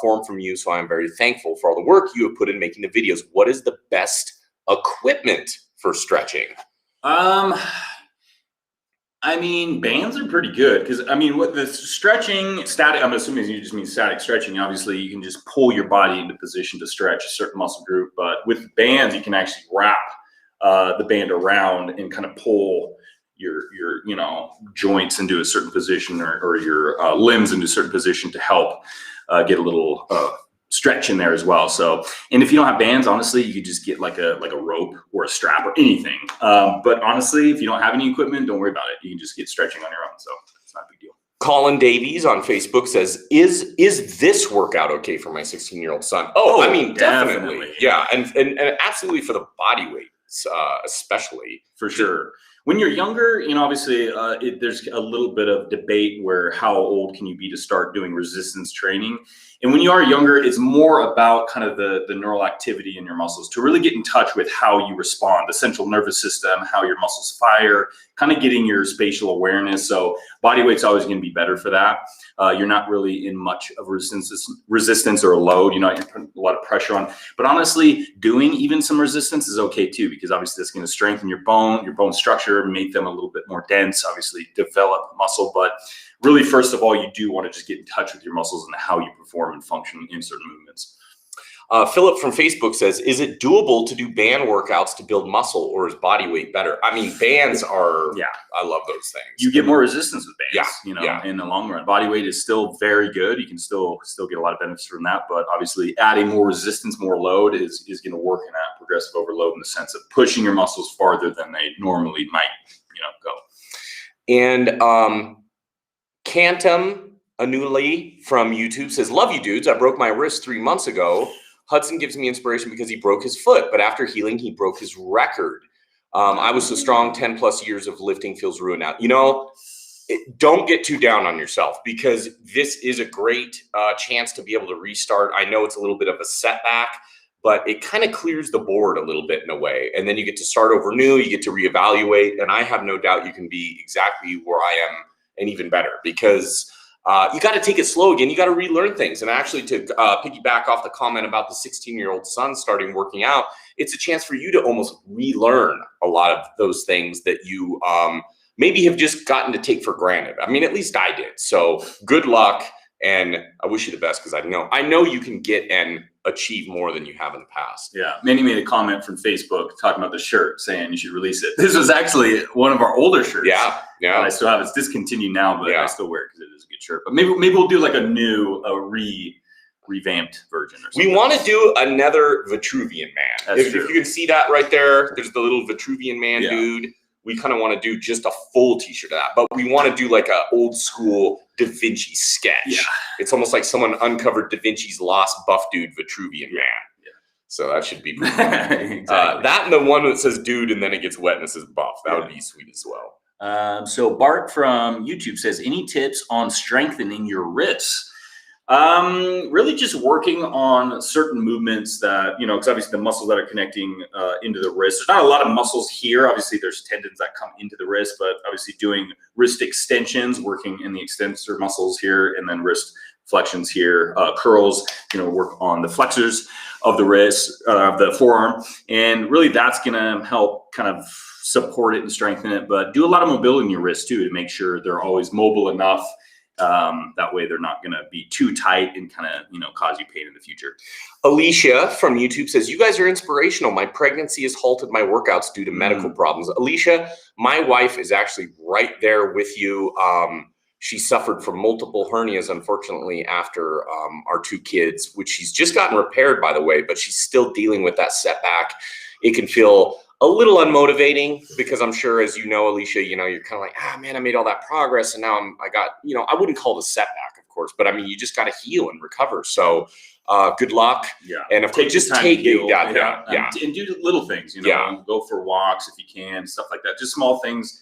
form from you. So I'm very thankful for all the work you have put in making the videos. What is the best equipment for stretching? I mean, bands are pretty good because, I mean, with the stretching, static, I'm assuming you just mean static stretching. Obviously, you can just pull your body into position to stretch a certain muscle group. But with bands, you can actually wrap the band around and kind of pull your joints into a certain position or your limbs into a certain position to help get a little stretch in there as well. So, and if you don't have bands, honestly, you could just get like a rope or a strap or anything. But honestly, if you don't have any equipment, don't worry about it. You can just get stretching on your own. So it's not a big deal. Colin Davies on Facebook says, is this workout okay for my 16-year-old son? Oh, I mean, definitely. Yeah. And absolutely for the body weight, especially. For sure. When you're younger, obviously there's a little bit of debate where how old can you be to start doing resistance training. And when you are younger, it's more about kind of the neural activity in your muscles to really get in touch with how you respond, the central nervous system, how your muscles fire, kind of getting your spatial awareness. So body weight's always going to be better for that. You're not really in much of resistance or a load. You're not putting a lot of pressure on. But honestly, doing even some resistance is okay too, because obviously that's going to strengthen your bone structure, make them a little bit more dense, obviously develop muscle. But really, first of all, you do want to just get in touch with your muscles and how you perform and function in certain movements. Philip from Facebook says, is it doable to do band workouts to build muscle, or is body weight better? I mean, bands are, I love those things. You get more resistance with bands, Yeah. in the long run. Body weight is still very good. You can still get a lot of benefits from that, but obviously adding more resistance, more load is going to work in that progressive overload in the sense of pushing your muscles farther than they normally might, go. And Cantum Anuli from YouTube says, love you dudes. I broke my wrist 3 months ago. Hudson gives me inspiration because he broke his foot, but after healing, he broke his record. I was so strong, 10 plus years of lifting feels ruined now. Don't get too down on yourself, because this is a great chance to be able to restart. I know it's a little bit of a setback, but it kind of clears the board a little bit in a way. And then you get to start over new, you get to reevaluate. And I have no doubt you can be exactly where I am and even better, because you got to take it slow again. You got to relearn things. And actually, to piggyback off the comment about the 16-year-old son starting working out, it's a chance for you to almost relearn a lot of those things that you maybe have just gotten to take for granted. I mean, at least I did. So good luck. And I wish you the best, because I know you can get and achieve more than you have in the past. Yeah. Manny made a comment from Facebook talking about the shirt, saying you should release it. This was actually one of our older shirts. Yeah. I still have it. It's discontinued now, but I still wear it because it is a good shirt. But maybe we'll do like a new, revamped version or something. We want to do another Vitruvian Man. If you can see that right there, there's the little Vitruvian Man dude. We kind of want to do just a full t-shirt of that, but we want to do like a old school Da Vinci sketch. Yeah. It's almost like someone uncovered Da Vinci's lost buff dude, Vitruvian Man. Yeah. So that should be pretty fun. Exactly. That and the one that says dude and then it gets wet and it says buff. That would be sweet as well. So Bart from YouTube says, any tips on strengthening your wrists? Really just working on certain movements that, because obviously the muscles that are connecting into the wrist, there's not a lot of muscles here. Obviously there's tendons that come into the wrist, but obviously doing wrist extensions, working in the extensor muscles here, and then wrist flexions here, curls, work on the flexors of the wrist, the forearm. And really that's going to help kind of support it and strengthen it, but do a lot of mobility in your wrist too, to make sure they're always mobile enough. That way they're not going to be too tight and kind of, cause you pain in the future. Alicia from YouTube says, you guys are inspirational. My pregnancy has halted my workouts due to medical problems. Alicia, my wife is actually right there with you. She suffered from multiple hernias, unfortunately, after our 2 kids, which she's just gotten repaired, by the way, but she's still dealing with that setback. It can feel a little unmotivating because I'm sure, as you know, Alicia, you know, you're kind of like, ah, man, I made all that progress, and now I got, you know, I wouldn't call it a setback, of course, but I mean, you just got to heal and recover. So good luck. Yeah. And of course, just take it. Yeah. And do little things, you know, go for walks if you can, stuff like that. Just small things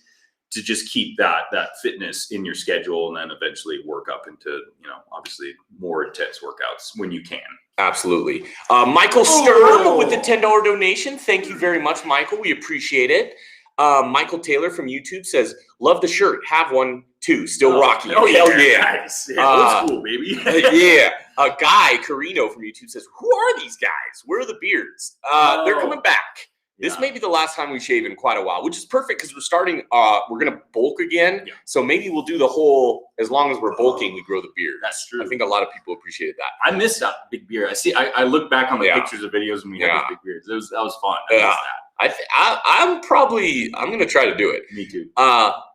to just keep that fitness in your schedule, and then eventually work up into, you know, obviously more intense workouts when you can. Absolutely. Michael Sturm with the $10 donation. Thank you very much, Michael. We appreciate it. Michael Taylor from YouTube says, love the shirt. Have one too. Still rocking. Oh, hell yeah. Nice. Yeah, old school, baby. Yeah. Guy Carino from YouTube says, who are these guys? Where are the beards? They're coming back. This may be the last time we shave in quite a while, which is perfect because we're starting, we're going to bulk again. Yeah. So maybe we'll do the whole, as long as we're bulking, we grow the beard. That's true. I think a lot of people appreciated that. I missed that big beard. I look back on the pictures of videos when we had those big beards. That was fun. I missed that. I'm going to try to do it. Me too.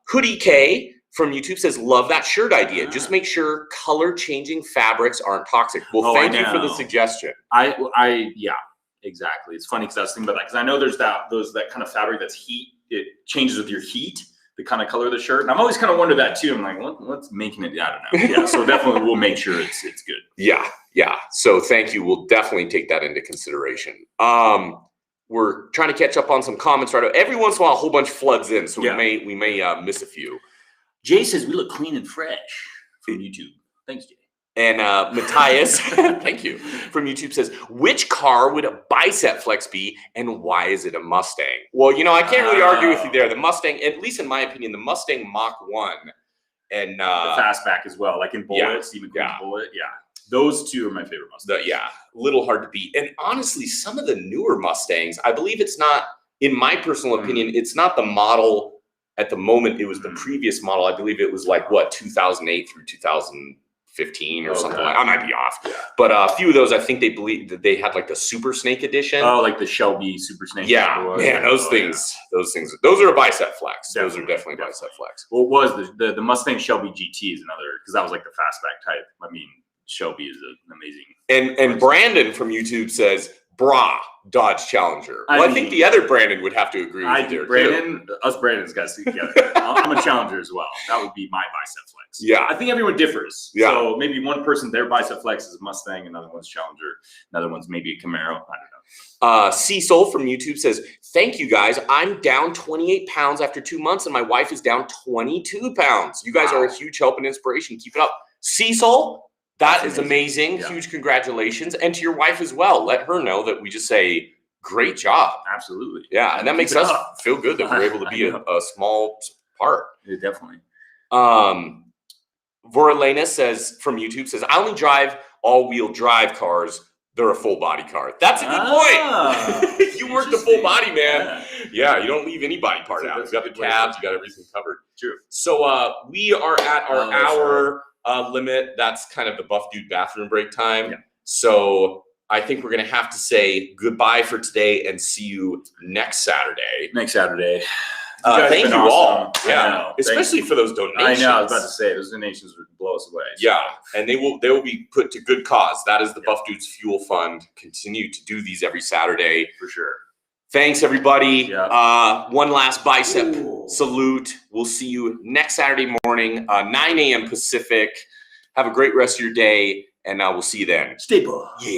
Hoodie K from YouTube says, love that shirt idea. Just make sure color changing fabrics aren't toxic. Well, thank you for the suggestion. Yeah. Exactly. It's funny because I was thinking about that, because I know there's that kind of fabric that's heat. It changes with your heat, the kind of color of the shirt. And I'm always kind of wondered that too. I'm like, what's making it? I don't know. Yeah. So definitely we'll make sure it's good. Yeah. Yeah. So thank you. We'll definitely take that into consideration. We're trying to catch up on some comments right now. Every once in a while, a whole bunch floods in, so we may miss a few. Jay says we look clean and fresh from YouTube. Thanks, Jay. And Matthias, thank you, from YouTube says, which car would a bicep flex be, and why is it a Mustang? Well, you know, I can't really argue with you there. The Mustang, at least in my opinion, the Mustang Mach 1 and the fastback as well, like in Bullet, Stephen Queen's Bullet. Yeah, those two are my favorite Mustangs. Little hard to beat. And honestly, some of the newer Mustangs, I believe it's not, in my personal opinion, it's not the model at the moment. It was the previous model. I believe it was like, 2008 through 2015 or something like that. I might be off. Yeah. But a few of those, I think they believe that they had like the Super Snake edition. Oh, like the Shelby Super Snake. Yeah, man, those are a bicep flex. Those are definitely bicep flex. Well, it was the Mustang Shelby GT is another, because that was like the fastback type. I mean, Shelby is an amazing. And Brandon from YouTube says, brah, Dodge Challenger. I think the other Brandon would have to agree with you. Us Brandon's got to stick together. I'm a Challenger as well. That would be my bicep flex. Yeah. I think everyone differs. Yeah. So maybe one person, their bicep flex is a Mustang, another one's Challenger, another one's maybe a Camaro. I don't know. Cecil from YouTube says, thank you guys. I'm down 28 pounds after 2 months, and my wife is down 22 pounds. You guys are a huge help and inspiration. Keep it up. Cecil, that is amazing. Yeah. Huge congratulations. And to your wife as well. Let her know that we just say, great job. Absolutely. Yeah. And that makes us feel good that we're able to be a small part. Yeah, definitely. Vorelena says, from YouTube, says, I only drive all-wheel drive cars. They're a full body car. That's a good point. You work the full body, man. Yeah, you don't leave any body part out. You got the cabs, you got everything covered. True. So we are at our hour limit. That's kind of the Buff Dude bathroom break time. Yeah. So I think we're going to have to say goodbye for today and see you next Saturday. Thank you all. Yeah, especially for those donations. I know. I was about to say those donations would blow us away. So. Yeah, and they will be put to good cause. That is the Buff Dudes Fuel Fund. Continue to do these every Saturday for sure. Thanks, everybody. Yeah. One last bicep salute. We'll see you next Saturday morning, 9 a.m. Pacific. Have a great rest of your day, and we'll see you then. Stay buff. Yeah.